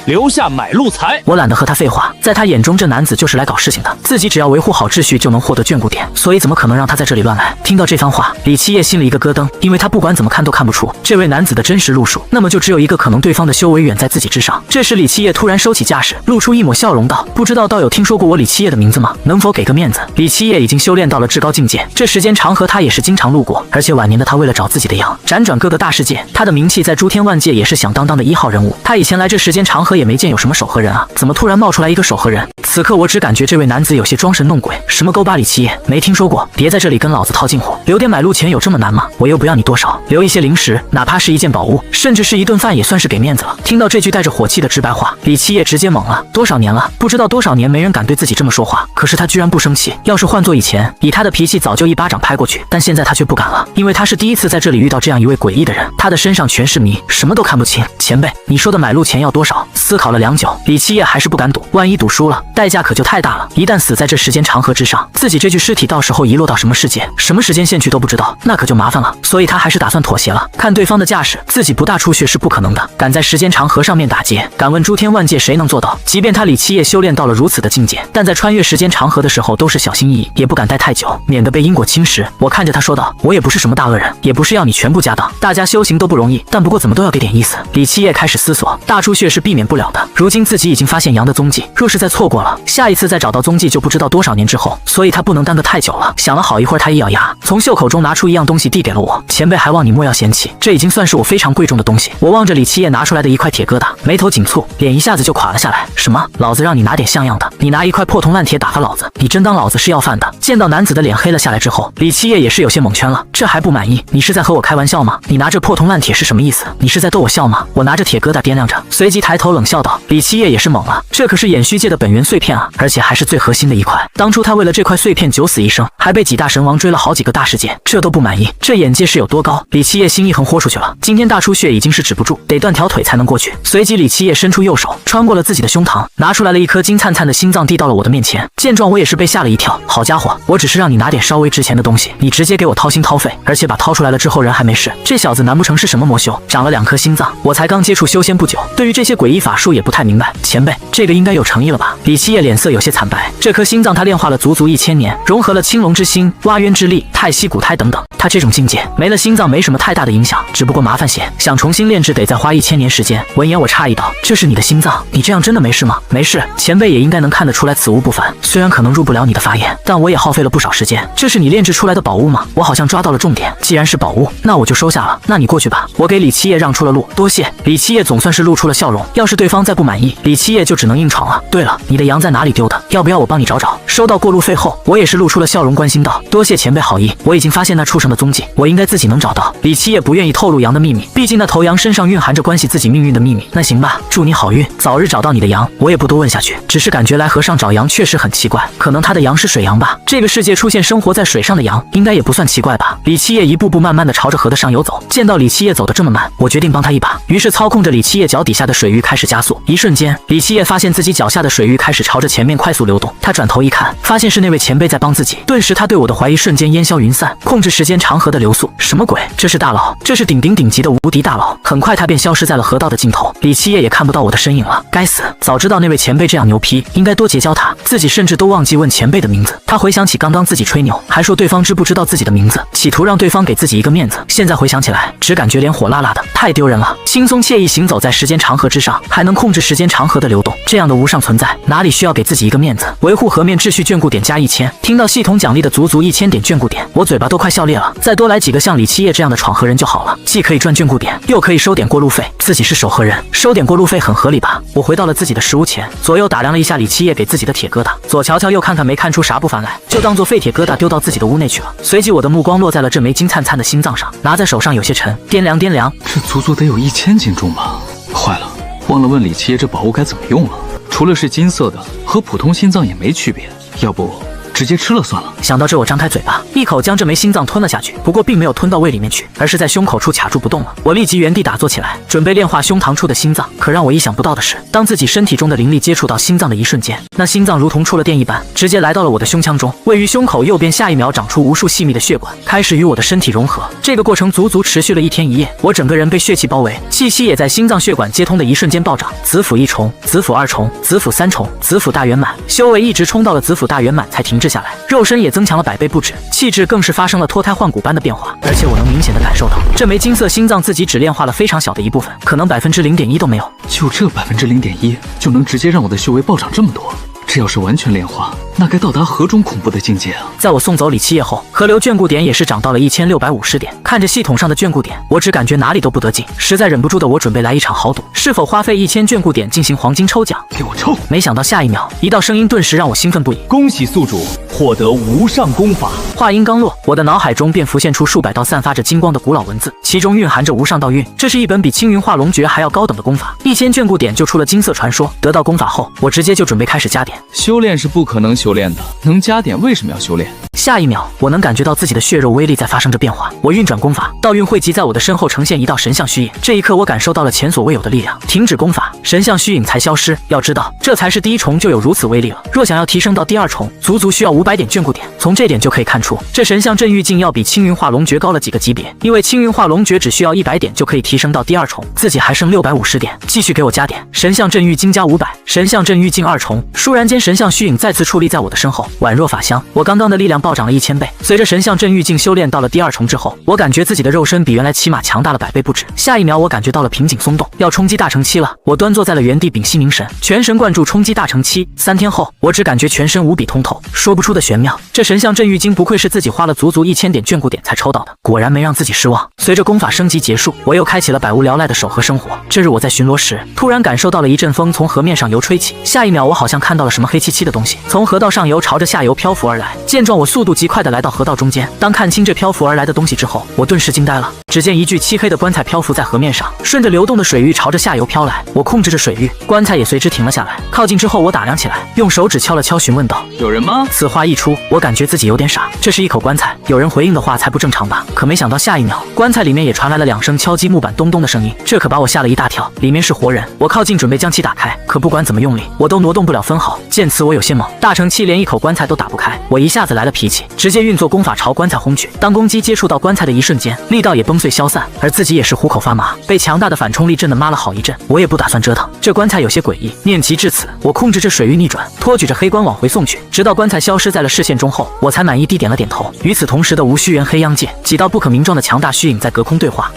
留下买路财。
我懒得和他废话，在他眼中这男子就是来搞事情的，自己只要维护好秩序就能获得眷顾点，所以怎么可能让他在这里乱来？听到这番话，李七夜心里一个咯噔，因为他不管怎么看都看不出这位男子的真实路数，那么就只有一个可能，对方的修为远在自己之上。这时李七夜突然收起架势，露出一抹笑容道：不知道道友听说过我李七夜的名字吗？能否给个面子？李七夜已经修炼到了至高境界，这时间长河他也是经常路过，而且晚年的他为了找自己的羊，辗转各个大世界，他的名气在诸天万界也是响当当的1号人物。他以前来这时间长河也没见有什么守河人啊，怎么突然冒出来一个守河人？此刻我只感觉这位男子有些装神弄鬼。什么勾巴里七爷，没听说过，别在这里跟老子套近乎。留点买路钱有这么难吗？我又不要你多少，留一些零食，哪怕是一件宝物，甚至是一顿饭也算是给面子了。听到这句带着火气的直白话，李七爷直接懵了。多少年了，不知道多少年没人敢对自己这么说话，可是他居然不生气。要是换做以前，以他的脾气早就一巴掌拍过去，但现在他却不敢了，因为他是第一次在这里遇到这样一位诡异的人，他的身上全是谜，什么都看不清。前辈，你说的买路钱要多少？思考了良久，李七爷还是不敢赌，万一赌输了，代价可就太大了。一旦死在这时间长河之上，自己这具尸体到时候遗落到什么世界、什么时间线去都不知道，那可就麻烦了。所以他还是打算妥协了。看对方的架势，自己不大出血是不可能的。敢在时间长河上面打劫，敢问诸天万界谁能做到？即便他李七爷修炼到了如此的境界，但在穿越时间长河的时候都是小心翼翼，也不敢待太久，免得被因果侵蚀。我看着他说道：“我也不是什么大恶人，也不是要你全部家当，大家修行都不容易，但不过怎么都要给点意思。”李七爷开始思索，大出血是避免不了的。如今自己已经发现羊的踪迹，若是再错过了，下一次再找到踪迹就不知道多少年之后，所以他不能耽搁太久了。想了好一会儿，他一咬牙，从袖口中拿出一样东西递给了我：“前辈还望你莫要嫌弃，这已经算是我非常贵重的东西。”我望着李七爷拿出来的一块铁疙瘩，眉头紧蹙，脸一下子就垮了下来。什么？老子让你拿点像样的，你拿一块破铜烂铁打发老子？你真当老子是要饭的？见到男子的脸黑了下来之后，李七爷也是有些蒙圈了，这还不满意？你是在和我开玩笑吗？你拿着破铜烂铁是什么意思？你是在逗我笑吗？我拿着铁疙瘩掂量着，随即抬头冷笑道。李七爷也是懵了，这可是衍虚界的本源碎片啊，而且还是最核心的一块。当初他为了这块碎片九死一生，还被几大神王追了好几个大世界，这都不满意，这眼界是有多高？李七爷心一横豁出去了，今天大出血已经是止不住，得断条腿才能过去。随即李七爷伸出右手，穿过了自己的胸膛，拿出来了一颗金灿灿的心脏，递到了我的面前。见状我也是被吓了一跳，好家伙，我只是让你拿点稍微值钱的东西，你直接给我掏心掏肺，而且把掏出来了之后人还没事，这小子难不成是什么魔修？长了2颗心脏，我才刚接触修仙不久，对于这些诡异法术也不太明白。前辈，这个应该有诚意了吧？李七爷脸色有些惨白，这颗心脏他炼化了足足1000年，融合了青龙之心、挖渊之力、太溪骨胎等等，他这种境界没了心脏没什么太大的影响，只不过麻烦些，想重新炼制得再花1000年时间。闻言我诧异道：“这是你的心脏？你这样真的没事吗？”没事，前辈也应该能看得出来此物不凡，虽然可能入不了你的法眼，但我也耗费了不少时间。这是你炼制出来的宝物吗？我好像抓到了重点，既然是宝物，那我就收下了。那你过去吧。我给李七爷让出了路，多谢。李七爷总算是露出了笑容，要是对方再不满意，李七爷就只能硬闯了。对了，你的羊在哪里丢的？要不要我帮你找找？收到过路费后，我也是露出了笑容，关心道：“多谢前辈好意，我已经发现那畜生的踪迹，我应该自己能找到。”李七爷不愿意透露羊的秘密，毕竟那头羊身上蕴含着关系自己命运的秘密。那行吧，祝你好运，早日找到你的羊。我也不多问下去，只是感觉来河上找羊确实很奇怪，可能他的羊是水羊吧。这个世界出现生活在水上的羊，应该也不算奇怪吧。李七爷一步步慢慢的朝着河的上游走，见到李七爷走得这么慢，我决定帮他一把，于是操控着李七爷脚底下的水域开始加速。一瞬间，李七爷发现自己脚下的水域开始朝着前面快速流动，他转头一看，发现是那位前辈在帮自己，顿时他对我的怀疑瞬间烟消云散。控制时间长河的流速，什么鬼？这是大佬，这是顶级的无敌大佬。很快他便消失在了河道的尽头，李七爷也看不到我的身影了。该死，早知道那位前辈这样牛批，应该多结交他，自己甚至都忘记问前辈的名字。他回想起刚刚自己吹牛，还说对方知不知道自己的名字，企图让对方给自己一个面子。现在回想起来，只感觉脸火辣辣的，太丢人了。轻松惬意行走在时间长河之上，还能控制时间长河的流动，这样的无上存在，哪里需要给自己一个面子？维护河面秩序眷顾点加1000，听到系统奖励的足足1000点眷顾点，我嘴巴都快笑裂了。再多来几个像李七爷这样的闯河人就好了，既可以赚眷顾点，又可以收点过路费。自己是守河人，收点过路费很合理吧？我回到了自己的食物前，左右打量了一下李七爷给自己的铁疙瘩，左瞧瞧右看看，没看出啥不凡来，就当做废铁疙瘩丢到自己的屋内去了。随即我的目光落在了这枚金灿灿的心脏上，拿在手上有些沉，掂量掂量，
这足足得有1000斤重吧？坏了，忘了问李七爷这宝物该怎么用了。除了是金色的，和普通心脏也没区别，要不直接吃了算了。
想到这，我张开嘴巴，一口将这枚心脏吞了下去，不过并没有吞到胃里面去，而是在胸口处卡住不动了。我立即原地打坐起来，准备炼化胸膛处的心脏。可让我意想不到的是，当自己身体中的灵力接触到心脏的一瞬间，那心脏如同触了电一般，直接来到了我的胸腔中，位于胸口右边，下一秒长出无数细密的血管，开始与我的身体融合。这个过程足足持续了1天1夜，我整个人被血气包围，气息也在心脏血管接通的一瞬间暴涨。子府1重，子府2重，子府3重，子府大圆满，修为一直冲到了子府大圆满才停滞下来，肉身也增强了100倍不止，气质更是发生了脱胎换骨般的变化。而且我能明显的感受到，这枚金色心脏自己只炼化了非常小的一部分，可能0.1%都没有。
就这0.1%就能直接让我的修为暴涨这么多，这要是完全炼化，那该到达何种恐怖的境界啊！
在我送走李七夜后，河流眷顾点也是涨到了1650点。看着系统上的眷顾点，我只感觉哪里都不得劲，实在忍不住的我准备来一场豪赌，是否花费1000眷顾点进行黄金抽奖？
给我抽！
没想到下一秒，一道声音顿时让我兴奋不已。
恭喜宿主获得无上功法。
话音刚落，我的脑海中便浮现出数百道散发着金光的古老文字，其中蕴含着无上道韵。这是一本比青云化龙诀还要高等的功法，1000眷顾点就出了金色传说。得到功法后，我直接就准备开始加点。
修炼是不可能修炼的，能加点为什么要修炼？
下一秒，我能感觉到自己的血肉威力在发生着变化。我运转功法，道韵汇集在我的身后，呈现一道神像虚影。这一刻，我感受到了前所未有的力量。停止功法，神像虚影才消失。要知道，这才是第1重就有如此威力了。若想要提升到第2重，足足需要500点眷顾点。从这点就可以看出，这神像镇域境要比青云化龙诀高了几个级别。因为青云化龙诀只需要100点就可以提升到第2重，自己还剩650点，继续给我加点。神像镇域境加500，神像镇域境2重。倏然间，神像虚影再次矗立在我的身后，宛若法相。我刚刚的力量暴涨了1000倍。随着神像镇域境修炼到了第2重之后，我感觉自己的肉身比原来起码强大了100倍不止。下一秒，我感觉到了瓶颈松动，要冲击大成期了。我端坐在了原地，屏息凝神，全神贯注冲击大成期。3天后，我只感觉全身无比通透，说不出的玄妙。这神像镇域经不愧是自己花了足足1000点眷顾点才抽到的，果然没让自己失望。随着功法升级结束，我又开启了百无聊赖的守河生活。这日我在巡逻时，突然感受到了一阵风从河面上游吹起，下一秒我好像看到了什么黑漆漆的东西从河道上游朝着下游漂浮而来。见状，我速度极快的来到河道中间。当看清这漂浮而来的东西之后，我顿时惊呆了。只见一具漆黑的棺材漂浮在河面上，顺着流动的水域朝着下游飘来。我控制着水域，棺材也随之停了下来。靠近之后，我打量起来，用手指敲了敲，询问道：“
有人吗？”
此话一出，我感觉自己有点傻。这是一口棺材，有人回应的话才不正常吧？可没想到下一秒，棺材里面也传来了2声敲击木板咚咚的声音，这可把我吓了一大跳。里面是活人，我靠近准备将其打开，可不管怎么用力，我都挪动不了分毫。见此，我有些懵，大成期连一口棺材都打不开，我一下子来了脾气，直接运作功法朝棺材轰去。当攻击接触到棺材的一瞬间，力道也崩碎消散，而自己也是虎口发麻，被强大的反冲力震得妈了好一阵。我也不打算折腾，这棺材有些诡异。念及至此，我控制着水域逆转，托举着黑棺往回送去，直到棺材消失在了视线中后，我才满意地点了点头。与此同时的无虚元黑央界，几道不可名状的强大虚影在隔空对话。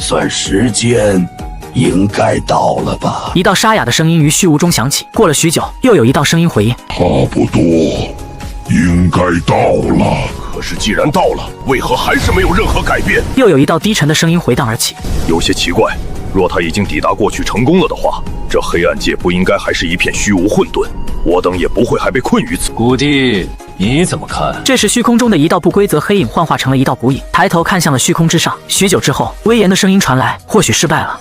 算时间，应该到了吧？
一道沙哑的声音于虚无中响起。过了许久，又有一道声音回应：
差不多，应该到了。可是既然到了，为何还是没有任何改变？
又有一道低沉的声音回荡而起，
有些奇怪。若他已经抵达过去成功了的话，这黑暗界不应该还是一片虚无混沌，我等也不会还被困于此。
谷地，你怎么看？
这时虚空中的一道不规则黑影幻化成了一道古影，抬头看向了虚空之上。许久之后，威严的声音传来：或许失败了。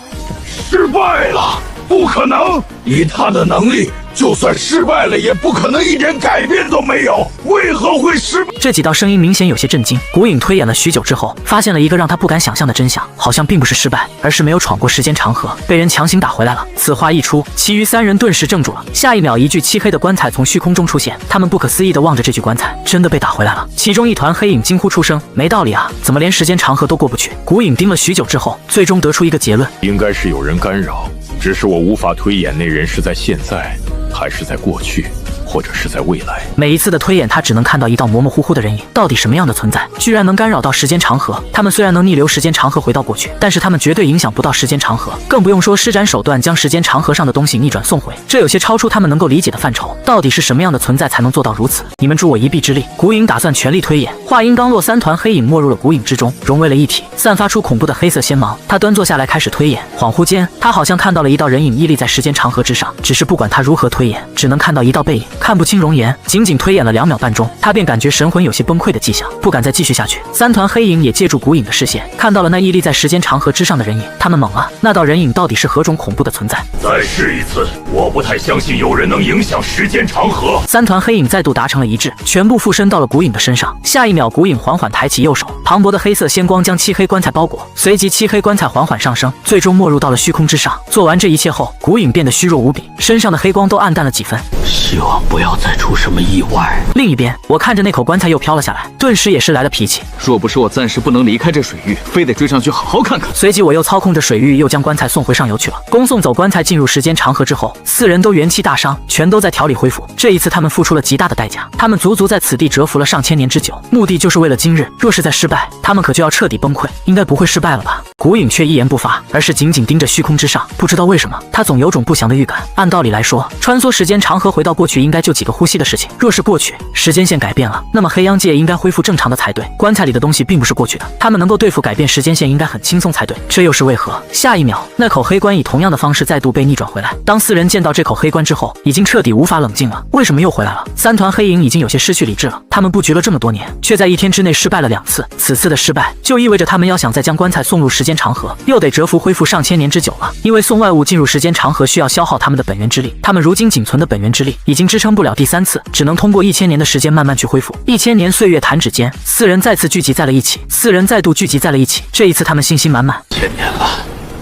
失败了？不可能！以他的能力，就算失败了，也不可能一点改变都没有。为何会失败？
这几道声音明显有些震惊。古影推演了许久之后，发现了一个让他不敢想象的真相，好像并不是失败，而是没有闯过时间长河，被人强行打回来了。此话一出，其余3人顿时怔住了。下一秒，一具漆黑的棺材从虚空中出现，他们不可思议地望着这具棺材，真的被打回来了。其中一团黑影惊呼出声：“没道理啊，怎么连时间长河都过不去？”古影盯了许久之后，最终得出一个结论：
应该是有人干扰，只是我无法推演那人是在现在，还是在过去，或者是在未来。
每一次的推演，他只能看到一道模模糊糊的人影。到底什么样的存在，居然能干扰到时间长河？他们虽然能逆流时间长河回到过去，但是他们绝对影响不到时间长河，更不用说施展手段将时间长河上的东西逆转送回。这有些超出他们能够理解的范畴。到底是什么样的存在才能做到如此？你们助我一臂之力。古影打算全力推演。话音刚落，3团黑影没入了古影之中，融为了一体，散发出恐怖的黑色仙芒。他端坐下来开始推演。恍惚间，他好像看到了一道人影屹立在时间长河之上，只是不管他如何推演，只能看到一道背影，看不清容颜。仅仅推演了2秒半钟，他便感觉神魂有些崩溃的迹象，不敢再继续下去。3团黑影也借助古影的视线，看到了那屹立在时间长河之上的人影。他们懵了，那道人影到底是何种恐怖的存在？
再试一次，我不太相信有人能影响时间长河。
3团黑影再度达成了一致，全部附身到了古影的身上。下一秒，古影缓缓抬起右手，磅礴的黑色仙光将漆黑棺材包裹，随即漆黑棺材缓缓上升，最终没入到了虚空之上。做完这一切后，古影变得虚弱无比，身上的黑光都暗淡了几分。
希望不要再出什么意外。
另一边，我看着那口棺材又飘了下来，顿时也是来了脾气。
若不是我暂时不能离开这水域，非得追上去好好看看。
随即我又操控着水域，又将棺材送回上游去了。恭送走棺材进入时间长河之后，4人都元气大伤，全都在调理恢复。这一次他们付出了极大的代价，他们足足在此地蛰伏了上千年之久，目的就是为了今日。若是再失败，他们可就要彻底崩溃。应该不会失败了吧？古影却一言不发，而是紧紧盯着虚空之上。不知道为什么，他总有种不祥的预感。按道理来说，穿梭时间长河回到过去应该就几个呼吸的事情。若是过去时间线改变了，那么黑央界应该恢复正常的才对。棺材里的东西并不是过去的，他们能够对付改变时间线应该很轻松才对。这又是为何？下一秒，那口黑棺以同样的方式再度被逆转回来。当四人见到这口黑棺之后，已经彻底无法冷静了。为什么又回来了？三团黑影已经有些失去理智了。他们布局了这么多年，却在1天之内失败了2次。此次的失败就意味着他们要想再将棺材送入时间长河，又得蛰伏恢复上千年之久了。因为送外物进入时间长河需要消耗他们的本源之力，他们如今仅存的本源之力已经支撑不了第3次，只能通过1000年的时间慢慢去恢复。1000年岁月弹指间，四人再次聚集在了一起。四人再度聚集在了一起，这一次他们信心满满。
1000年了，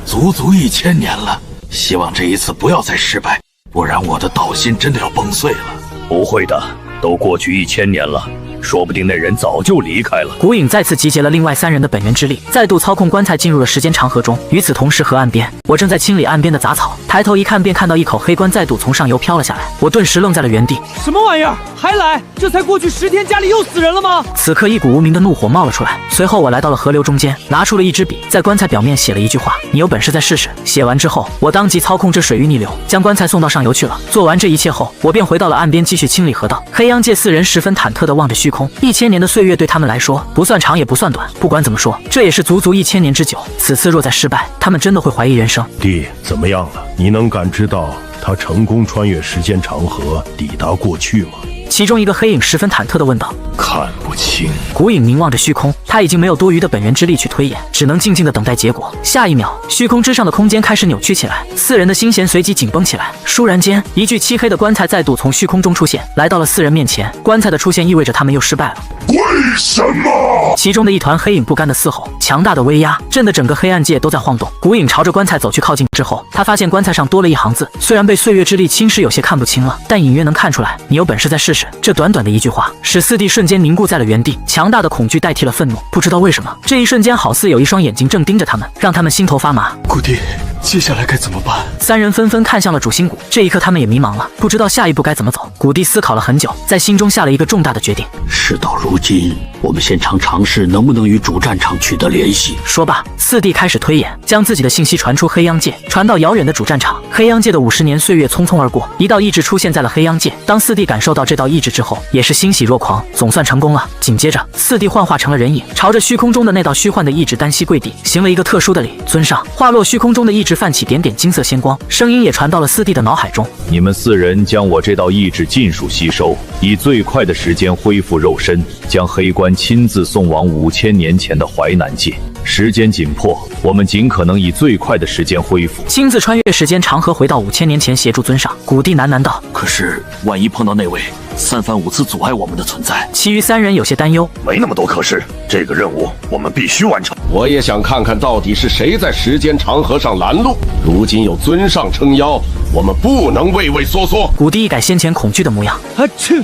足足1000年了，希望这一次不要再失败，不然我的道心真的要崩碎了。
不会的，都过去1000年了，说不定那人早就离开了。
古影再次集结了另外3人的本源之力，再度操控棺材进入了时间长河中。与此同时，河岸边，我正在清理岸边的杂草，抬头一看，便看到一口黑棺再度从上游飘了下来。我顿时愣在了原地。
什么玩意儿？还来？这才过去10天，家里又死人了吗？
此刻一股无名的怒火冒了出来，随后我来到了河流中间，拿出了一支笔，在棺材表面写了一句话：你有本事再试试。写完之后，我当即操控着水域逆流，将棺材送到上游去了。做完这一切后，我便回到了岸边继续清理河道。黑央界4人十分忐忑地望着虚空，1000年的岁月对他们来说不算长也不算短，不管怎么说，这也是足足1000年之久。此次若再失败，他们真的会怀疑人生。
弟，怎么样了？你能感知到他成功穿越时间长河，抵达过去吗？
其中一个黑影十分忐忑地问道。
看不清。
古影凝望着虚空，他已经没有多余的本源之力去推演，只能静静地等待结果。下一秒，虚空之上的空间开始扭曲起来，4人的心弦随即紧绷起来。倏然间，一具漆黑的棺材再度从虚空中出现，来到了4人面前。棺材的出现意味着他们又失败了。
为什么？
其中的一团黑影不甘的嘶吼，强大的威压震得整个黑暗界都在晃动。古影朝着棺材走去，靠近之后，他发现棺材上多了一行字，虽然被岁月之力侵蚀，有些看不清了，但隐约能看出来，你有本事再试试。这短短的一句话，使4弟瞬间凝固在了原地，强大的恐惧代替了愤怒。不知道为什么，这一瞬间好似有一双眼睛正盯着他们，让他们心头发麻。
谷弟，接下来该怎么办
？3人纷纷看向了主心骨，这一刻他们也迷茫了，不知道下一步该怎么走。谷弟思考了很久，在心中下了一个重大的决定。
事到如今，我们先尝试能不能与主战场取得联系。
说罢，4弟开始推演，将自己的信息传出黑央界，传到遥远的主战场。黑央界的50年岁月匆匆而过，一道意志出现在了黑央界。当4弟感受到这道意志之后，也是欣喜若狂，总算成功了。紧接着，4弟幻化成了人影，朝着虚空中的那道虚幻的意志单膝跪地，行了一个特殊的礼。尊上，化落虚空中的意志泛起点点金色仙光，声音也传到了4弟的脑海中。
你们4人将我这道意志尽数吸收，以最快的时间恢复肉身，将黑棺亲自送往5000年前的淮南界。时间紧迫，我们尽可能以最快的时间恢复。
亲自穿越时间长河回到5000年前协助尊上。谷地喃喃道：
可是万一碰到那位3番5次阻碍我们的存在？
其余3人有些担忧。
没那么多可是，这个任务我们必须完成。
我也想看看到底是谁在时间长河上拦路。如今有尊上撑腰，我们不能畏畏缩缩。
谷地一改先前恐惧的模样，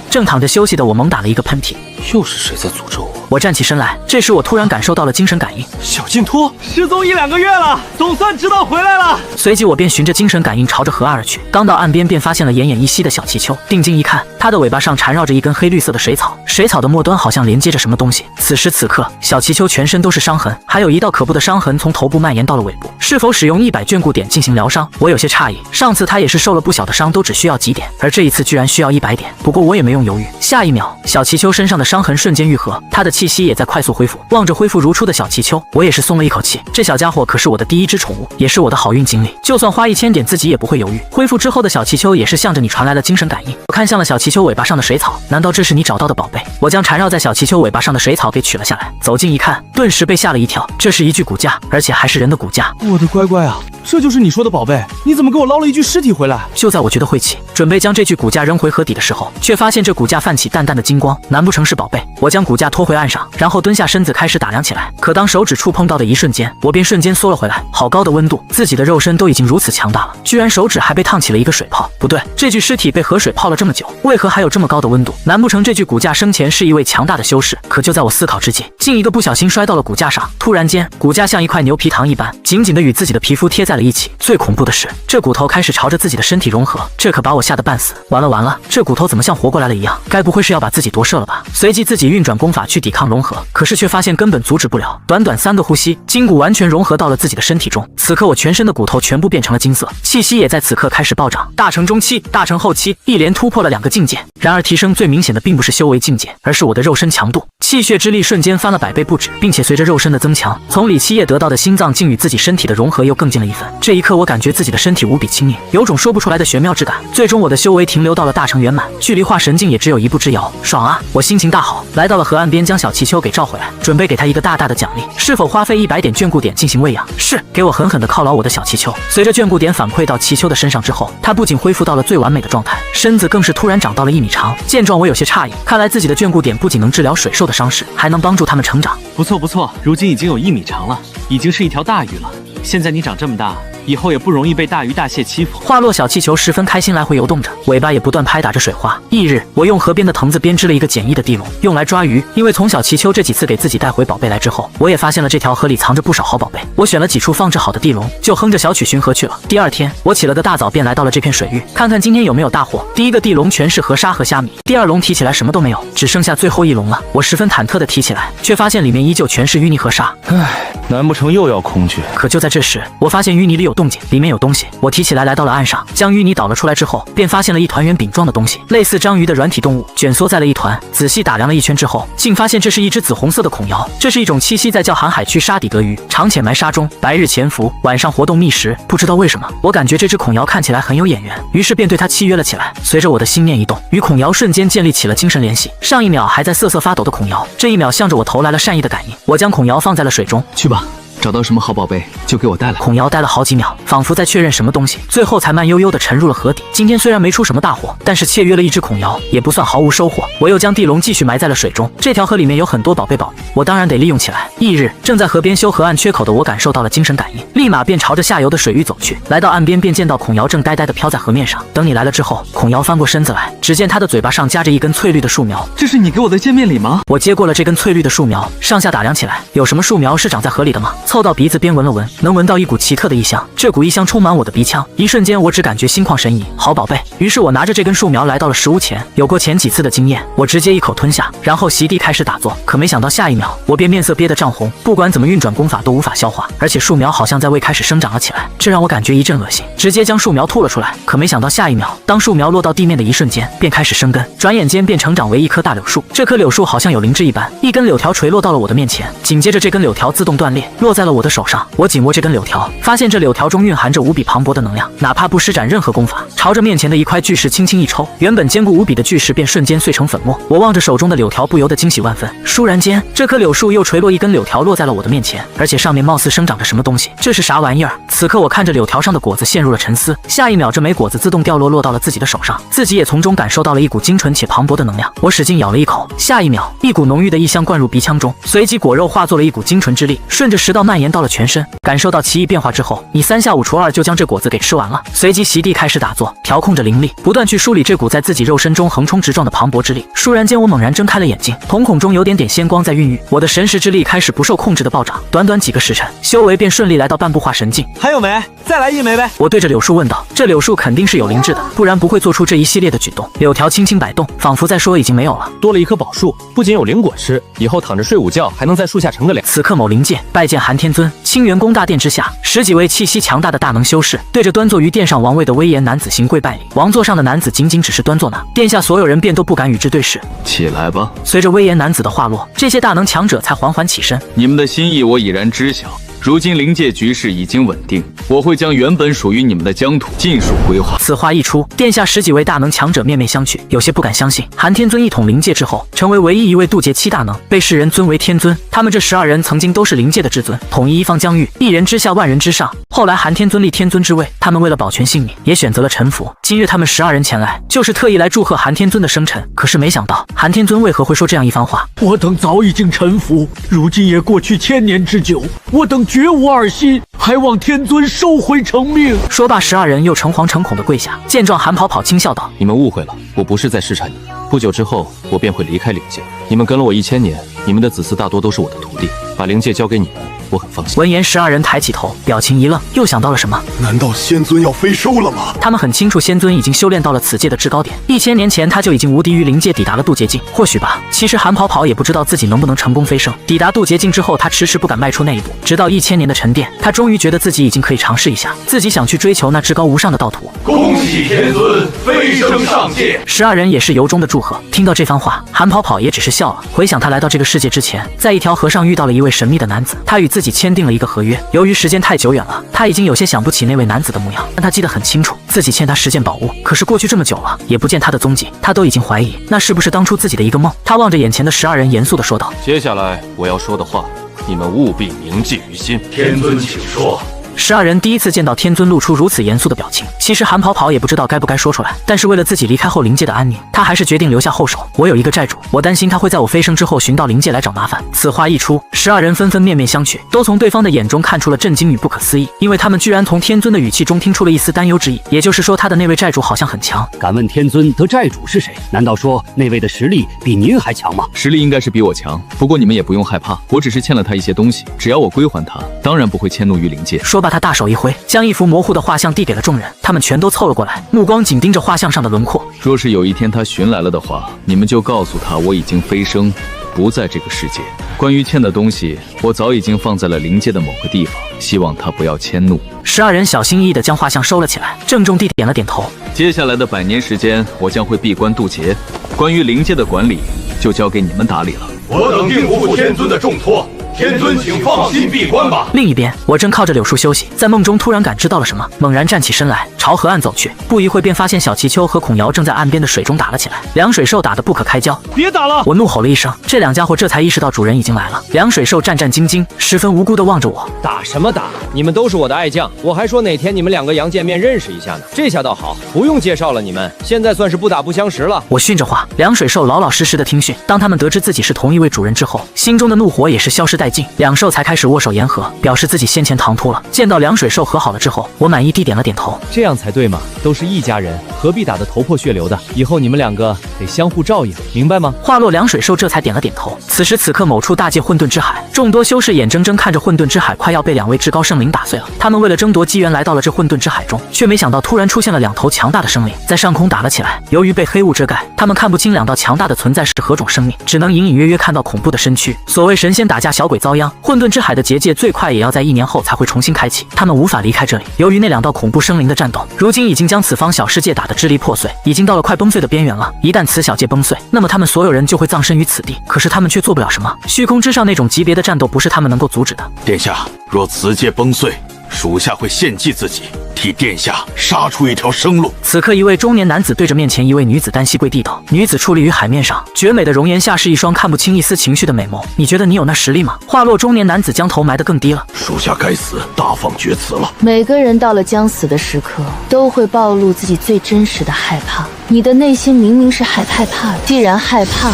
正躺着休息的我猛打了一个喷嚏。
又是谁在诅咒我？
我站起身来，这时我突然感受到了精神感应。
小净脱
失踪1-2个月了，总算知道回来了。
随即我便循着精神感应朝着河岸而去。刚到岸边，便发现了奄奄一息的小气球。定睛一看，它的尾巴上缠绕着一根黑绿色的水草，水草的末端好像连接着什么东西。此时此刻，小气球全身都是伤痕，还有一道可怖的伤痕从头部蔓延到了尾部。是否使用100眷顾点进行疗伤？我有些诧异，上次他也是受了不小的伤，都只需要几点，而这一次居然需要100点。不过我也没用犹豫，下一秒，小气球身上的伤痕瞬间愈合，它的气息也在快速恢复。望着恢复如初的小气球，我也是松了一口气。这小家伙可是我的第1只宠物，也是我的好运锦鲤，就算花1000点自己也不会犹豫。恢复之后的小气球也是向着你传来了精神感应。我看向了小气球尾巴上的水草，难道这是你找到的宝贝？我将缠绕在小气球尾巴上的水草给取了下来，走近一看，顿时被吓了一跳。这是一具骨架，而且还是人的骨架。
我的乖乖啊，这就是你说的宝贝？你怎么给我捞了一具尸体回来？
就在我觉得晦气，准备将这具骨架扔回河底的时候，却发现这骨架泛起淡淡的金光，难不成是宝贝？我将骨架拖回岸上，然后蹲下身子开始打量起来。可当手指触碰到的一瞬间，我便瞬间缩了回来。好高的温度，自己的肉身都已经如此强大了，居然手指还被烫起了一个水泡。不对，这具尸体被河水泡了这么久，为何还有这么高的温度？难不成这具骨架生前是一位强大的修士？可就在我思考之际，竟一个不小心摔到了骨架上。突然间，骨架像一块牛皮糖一般，紧紧的与自己的皮肤贴在了一起。最恐怖的是，这骨头开始朝着自己的身体融合，这可把我吓得半死。完了完了，这骨头怎么像活过来了一样？该不会是要把自己夺舍了吧？随即自己运转功法去抵抗融合，可是却发现根本阻止不了。短短3个呼吸，筋骨完全融合到了自己的身体中。此刻我全身的骨头全部变成了金色，气息也在此刻开始暴涨。大成中期、大成后期，一连突破了2个境界。然而提升最明显的并不是修为境界，而是我的肉身强度。气血之力瞬间翻了100倍不止，并且随着肉身的增强，从李七夜得到的心脏竟与自己身体的融合又更近了一分。这一刻，我感觉自己的身体无比轻盈，有种说不出来的玄妙之感。最终，我的修为停留到了大成圆满，距离化神境也只有1步之遥，爽啊！我心情大好，来到了河岸边，将小气球给召回来，准备给他一个大大的奖励。是否花费100点眷顾点进行喂养？是，给我狠狠地犒劳我的小气球。随着眷顾点反馈到气球的身上之后，它不仅恢复到了最完美的状态，身子更是突然长到了1米长。见状，我有些诧异，看来自己的眷顾点不仅能治疗水兽的伤势，还能帮助它们成长。
不错不错，如今已经有1米长了，已经是一条大鱼了。现在你长这么大，以后也不容易被大鱼大蟹欺负。
话落，小气球十分开心，来回游动着，尾巴也不断拍打着水花。翌日，我用河边的藤子编织了一个简易的地笼，用来抓鱼。因为从小气球这几次给自己带回宝贝来之后，我也发现了这条河里藏着不少好宝贝。我选了几处放置好的地笼，就哼着小曲巡河去了。第2天，我起了个大早，便来到了这片水域，看看今天有没有大货。第1个地笼全是河沙和虾米，第2笼提起来什么都没有，只剩下最后1笼了。我十分忐忑地提起来，却发现里面依旧全是淤泥和沙。
唉，难不成又要空去？
可就在这时，我发现淤泥里有动静，里面有东西。我提起来，来到了岸上，将淤泥倒了出来之后，便发现了一团圆饼状的东西，类似章鱼的软体动物，卷缩在了一团。仔细打量了一圈之后，竟发现这是一只紫红色的孔瑶。这是一种栖息在较寒海区沙底的鱼，常潜埋沙中，白日潜伏，晚上活动觅食。不知道为什么，我感觉这只孔瑶看起来很有眼缘，于是便对它契约了起来。随着我的心念一动，与孔瑶瞬间建立起了精神联系。上一秒还在瑟瑟发抖的孔瑶，这一秒向着我投来了善意的感应。我将孔瑶放在了水中，
去吧。找到什么好宝贝就给我带来。
孔瑶待了好几秒，仿佛在确认什么东西，最后才慢悠悠地沉入了河底。今天虽然没出什么大货，但是窃约了一只孔瑶，也不算毫无收获。我又将地笼继续埋在了水中。这条河里面有很多宝贝宝鱼，我当然得利用起来。翌日，正在河边修河岸缺口的我感受到了精神感应，立马便朝着下游的水域走去。来到岸边，便见到孔瑶正呆呆地飘在河面上。等你来了之后，孔瑶翻过身子来，只见她的嘴巴上夹着一根翠绿的树苗。
这是你给我的见面礼吗？
我接过了这根翠绿的树苗，上下打量起来，有什么树苗是长在河里的吗？凑到鼻子边闻了闻，能闻到一股奇特的异香。这股异香充满我的鼻腔，一瞬间我只感觉心旷神怡，好宝贝。于是我拿着这根树苗来到了食物前，有过前几次的经验，我直接一口吞下，然后席地开始打坐。可没想到下一秒，我便面色憋得涨红，不管怎么运转功法都无法消化，而且树苗好像在未开始生长了起来，这让我感觉一阵恶心，直接将树苗吐了出来。可没想到下一秒，当树苗落到地面的一瞬间，便开始生根，转眼间便成长为一棵大柳树。这棵柳树好像有灵芝一般，一根柳条垂落到了我的面前，紧接着这根柳条自动断裂，落在了我的手上。我紧握这根柳条，发现这柳条中蕴含着无比磅礴的能量，哪怕不施展任何功法，朝着面前的一块巨石轻轻一抽，原本坚固无比的巨石便瞬间碎成粉末。我望着手中的柳条，不由得惊喜万分。倏然间，这棵柳树又垂落一根柳条落在了我的面前，而且上面貌似生长着什么东西，这是啥玩意儿？此刻我看着柳条上的果子陷入了沉思，下一秒这枚果子自动掉落到了自己的手上，自己也从中感受到了一股精纯且磅礴的能量。我使劲咬了一口，下一秒一股浓郁的异香灌入鼻腔中，随即果肉化作了一股精纯之力，顺着食道蔓延到了全身。感受到奇异变化之后，你3下5除2就将这果子给吃完了。随即席地开始打坐，调控着灵力，不断去梳理这股在自己肉身中横冲直撞的磅礴之力。倏然间，我猛然睁开了眼睛，瞳孔中有点仙光在孕育，我的神识之力开始不受控制的暴涨。短短几个时辰，修为便顺利来到半步化神境。
还有没？再来一枚呗！
我对着柳树问道。这柳树肯定是有灵智的，不然不会做出这一系列的举动。柳条轻轻摆动，仿佛在说已经没有了。
多了一棵宝树，不仅有灵果吃，以后躺着睡午觉还能在树下乘个凉。
此刻某灵界拜见寒天尊，清源宫大殿之下，10几位气息强大的大能修士对着端坐于殿上王位的威严男子行跪拜礼。王座上的男子仅仅只是端坐那，殿下所有人便都不敢与之对视。
起来吧。
随着威严男子的话落，这些大能强者才缓缓起身。
你们的心意我已然知晓。如今灵界局势已经稳定，我会将原本属于你们的疆土尽数归还。
此话一出，殿下10几位大能强者面面相觑，有些不敢相信。寒天尊一统灵界之后，成为唯一一位渡劫7大能，被世人尊为天尊。他们这12人曾经都是灵界的至尊，统一一方疆域，一人之下万人之上。后来寒天尊立天尊之位，他们为了保全性命，也选择了臣服。今日他们12人前来，就是特意来祝贺寒天尊的生辰。可是没想到，寒天尊为何会说这样一番话？
我等早已经臣服，如今也过去1000年之久，我等绝无二心，
还望天尊收回成命。
说罢，12人又诚惶诚恐地跪下。见状，韩跑跑轻笑道：“
你们误会了，我不是在试探你。不久之后，我便会离开灵界。你们跟了我1000年，你们的子嗣大多都是我的徒弟。把灵界交给你们，我很放心。”
闻言，12人抬起头，表情一愣，又想到了什么。
难道仙尊要飞升了吗？
他们很清楚，仙尊已经修炼到了此界的制高点。1000年前，他就已经无敌于灵界，抵达了渡劫境。或许吧。其实韩跑跑也不知道自己能不能成功飞升。抵达渡劫境之后，他迟迟不敢迈出那一步。直到1000年的沉淀，他终于觉得自己已经可以尝试一下，自己想去追求那至高无上的道途。
恭喜天尊飞升上界
！12人也是由衷的祝贺。听到这番话，韩跑跑也只是笑了。回想他来到这个世界之前，在一条河上遇到了一位神秘的男子，他与自己签订了一个合约。由于时间太久远了，他已经有些想不起那位男子的模样，但他记得很清楚，自己欠他10件宝物。可是过去这么久了，也不见他的踪迹，他都已经怀疑那是不是当初自己的一个梦。他望着眼前的12人，严肃地说道：“
接下来我要说的话，你们务必铭记于心。”
天尊请说。
12人第一次见到天尊露出如此严肃的表情，其实韩跑跑也不知道该不该说出来，但是为了自己离开后灵界的安宁，他还是决定留下后手。我有一个债主，我担心他会在我飞升之后寻到灵界来找麻烦。此话一出，12人纷纷面面相觑，都从对方的眼中看出了震惊与不可思议，因为他们居然从天尊的语气中听出了一丝担忧之意，也就是说他的那位债主好像很强。
敢问天尊的债主是谁？难道说那位的实力比您还强吗？
实力应该是比我强，不过你们也不用害怕，我只是欠了他一些东西，只要我归还他，当然不会迁怒于灵界。
说罢，他大手一挥，将一幅模糊的画像递给了众人，他们全都凑了过来，目光紧盯着画像上的轮廓。
若是有一天他寻来了的话，你们就告诉他我已经飞升，不在这个世界。关于欠的东西，我早已经放在了灵界的某个地方，希望他不要迁怒。
12人小心翼翼地将画像收了起来，郑重地点了点头。
接下来的100年时间，我将会闭关渡劫，关于灵界的管理就交给你们打理了。
我等定不负天尊的重托。天尊，请放心闭关吧。
另一边，我正靠着柳树休息，在梦中突然感知到了什么，猛然站起身来，朝河岸走去。不一会便发现小齐秋和孔瑶正在岸边的水中打了起来，两水兽打得不可开交。
别打了！
我怒吼了一声，这两家伙这才意识到主人已经来了。两水兽战战兢兢，十分无辜地望着我。
打什么打？你们都是我的爱将，我还说哪天你们2个洋见面认识一下呢。这下倒好，不用介绍了，你们现在算是不打不相识了。
我训着话，两水兽老老实实的听训。当他们得知自己是同一位主人之后，心中的怒火也是消失殆尽。两兽才开始握手言和，表示自己先前唐突了。见到两水兽和好了之后，我满意地点了点头。
这样才对嘛，都是一家人，何必打得头破血流的？以后你们2个得相互照应，明白吗？
话落，两水兽这才点了点头。此时此刻，某处大界混沌之海，众多修士眼睁睁看着混沌之海快要被2位至高生灵打碎了。他们为了争夺机缘来到了这混沌之海中，却没想到突然出现了2头强大的生灵，在上空打了起来。由于被黑雾遮盖，他们看不清2道强大的存在是何种生命，只能隐隐约约看到恐怖的身躯。所谓神仙打架，小鬼遭殃，混沌之海的结界最快也要在1年后才会重新开启，他们无法离开这里。由于那2道恐怖生灵的战斗，如今已经将此方小世界打得支离破碎，已经到了快崩碎的边缘了。一旦此小界崩碎，那么他们所有人就会葬身于此地。可是他们却做不了什么，虚空之上那种级别的战斗不是他们能够阻止的。
殿下，若此界崩碎，属下会献祭自己，替殿下杀出一条生路。
此刻，一位中年男子对着面前一位女子单膝跪地道：“女子矗立于海面上，绝美的容颜下是一双看不清一丝情绪的美眸。你觉得你有那实力吗？”话落，中年男子将头埋得更低了。
属下该死，大放厥词了。
每个人到了将死的时刻，都会暴露自己最真实的害怕。你的内心明明是害怕的，既然害怕，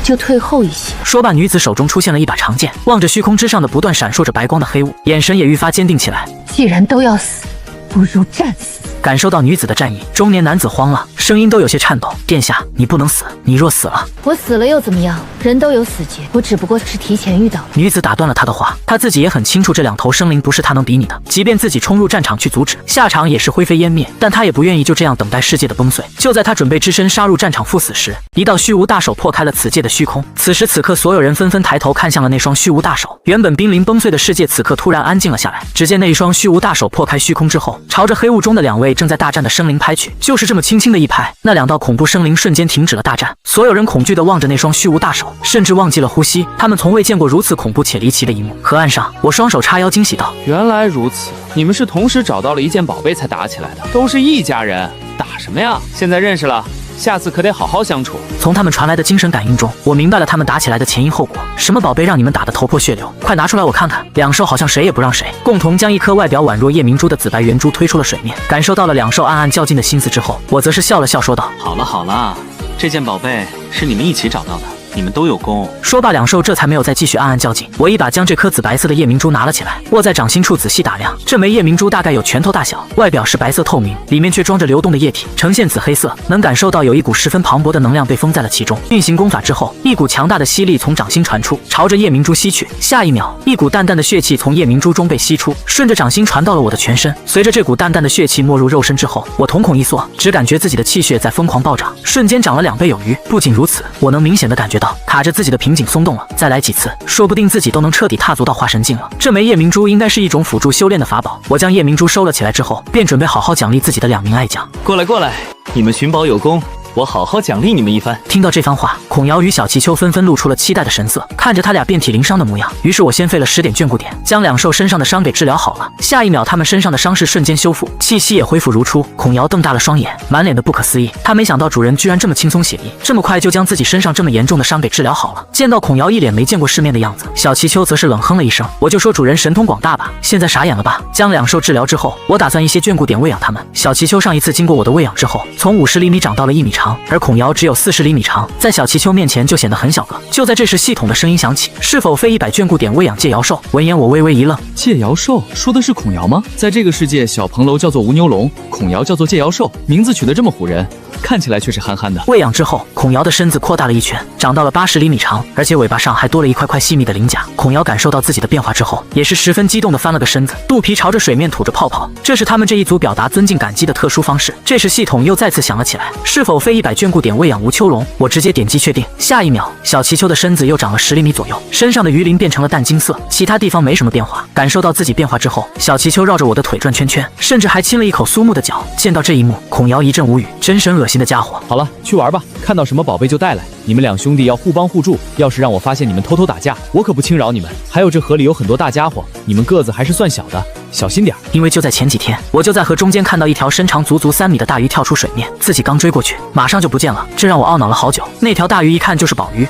就退后一些。
说罢，女子手中出现了一把长剑，望着虚空之上的不断闪烁着白光的黑雾，眼神也愈发坚定起来。
既然都要死，不如战死。
感受到女子的战意，中年男子慌了，声音都有些颤抖：“殿下，你不能死，你若死了……
我死了又怎么样？人都有死劫，我只不过是提前遇到。”
女子打断了他的话，她自己也很清楚，这2头生灵不是她能比拟的，即便自己冲入战场去阻止，下场也是灰飞烟灭。但她也不愿意就这样等待世界的崩碎。就在她准备只身杀入战场赴死时，一道虚无大手破开了此界的虚空。此时此刻，所有人纷纷抬头看向了那双虚无大手。原本濒临崩碎的世界，此刻突然安静了下来。只见那一双虚无大手破开虚空之后，朝着黑雾中的2位正在大战的生灵拍去。就是这么轻轻的一拍，那2道恐怖生灵瞬间停止了大战。所有人恐惧地望着那双虚无大手，甚至忘记了呼吸。他们从未见过如此恐怖且离奇的一幕。河岸上，我双手叉腰，惊喜道：“
原来如此，你们是同时找到了1件宝贝才打起来的，都是一家人，打什么呀？现在认识了，下次可得好好相处。”
从他们传来的精神感应中，我明白了他们打起来的前因后果。什么宝贝让你们打得头破血流？快拿出来我看看！两兽好像谁也不让谁，共同将一颗外表宛若夜明珠的紫白圆珠推出了水面。感受到了两兽暗暗较劲的心思之后，我则是笑了笑说道：“
好了好了，这件宝贝是你们一起找到的，你们都有功。
说罢，两兽这才没有再继续暗暗较劲。我一把将这颗紫白色的夜明珠拿了起来，握在掌心处仔细打量。这枚夜明珠大概有拳头大小，外表是白色透明，里面却装着流动的液体，呈现紫黑色，能感受到有一股十分磅礴的能量被封在了其中。运行功法之后，一股强大的吸力从掌心传出，朝着夜明珠吸去。下一秒，一股淡淡的血气从夜明珠中被吸出，顺着掌心传到了我的全身。随着这股淡淡的血气没入肉身之后，我瞳孔一缩，只感觉自己的气血在疯狂暴涨，瞬间涨了2倍有余。不仅如此，我能明显的感觉到卡着自己的瓶颈松动了，再来几次，说不定自己都能彻底踏足到化神境了。这枚夜明珠应该是一种辅助修炼的法宝。我将夜明珠收了起来之后，便准备好好奖励自己的2名爱将。
过来过来，你们寻宝有功，我好好奖励你们一番。
听到这番话，孔瑶与小祈秋纷纷露出了期待的神色，看着他俩遍体鳞伤的模样。于是我先费了10点眷顾点，将两兽身上的伤给治疗好了。下一秒，他们身上的伤势瞬间修复，气息也恢复如初。孔瑶瞪大了双眼，满脸的不可思议。他没想到主人居然这么轻松写意，这么快就将自己身上这么严重的伤给治疗好了。见到孔瑶一脸没见过世面的样子，小祈秋则是冷哼了一声。我就说主人神通广大吧，现在傻眼了吧？将两兽治疗之后，我打算一些眷顾点喂养它们。小祈秋上一次经过我的喂养之后，从50厘米长到了1米长，而孔瑶只有40厘米长，在小祈秋面前就显得很小个。就在这时，系统的声音响起：是否费100眷顾点喂养借瑶兽？闻言，我微微一愣。
借瑶兽说的是孔瑶吗？在这个世界，小棚楼叫做无牛龙，孔瑶叫做借瑶兽，名字取得这么唬人，看起来却是憨憨的。
喂养之后，孔瑶的身子扩大了1圈，长到了80厘米长，而且尾巴上还多了一块块细密的鳞甲。孔瑶感受到自己的变化之后，也是十分激动地翻了个身子，肚皮朝着水面吐着泡泡。这是他们这一族表达尊敬感激的特殊方式。这时系统又再次响了起来：是否费100眷顾点喂养无秋龙？我直接点击确定。下一秒，小祈秋的身子又长了10厘米左右，身上的鱼鳞变成了淡金色，其他地方没什么变化。感受到自己变化之后，小祈秋绕着我的腿转圈圈，甚至还亲了一口苏木的脚。见到这一幕，孔瑶一阵无语，真神恶心的家伙。
好了，去玩吧，看到什么宝贝就带来。你们两兄弟要互帮互助，要是让我发现你们偷偷打架，我可不轻饶你们。还有这河里有很多大家伙，你们个子还是算小的，小心点。
因为就在前几天，我就在河中间看到一条身长足足3米的大鱼跳出水面，自己刚追过去，马上就不见了，这让我懊恼了好久。那条大鱼一看就是宝鱼。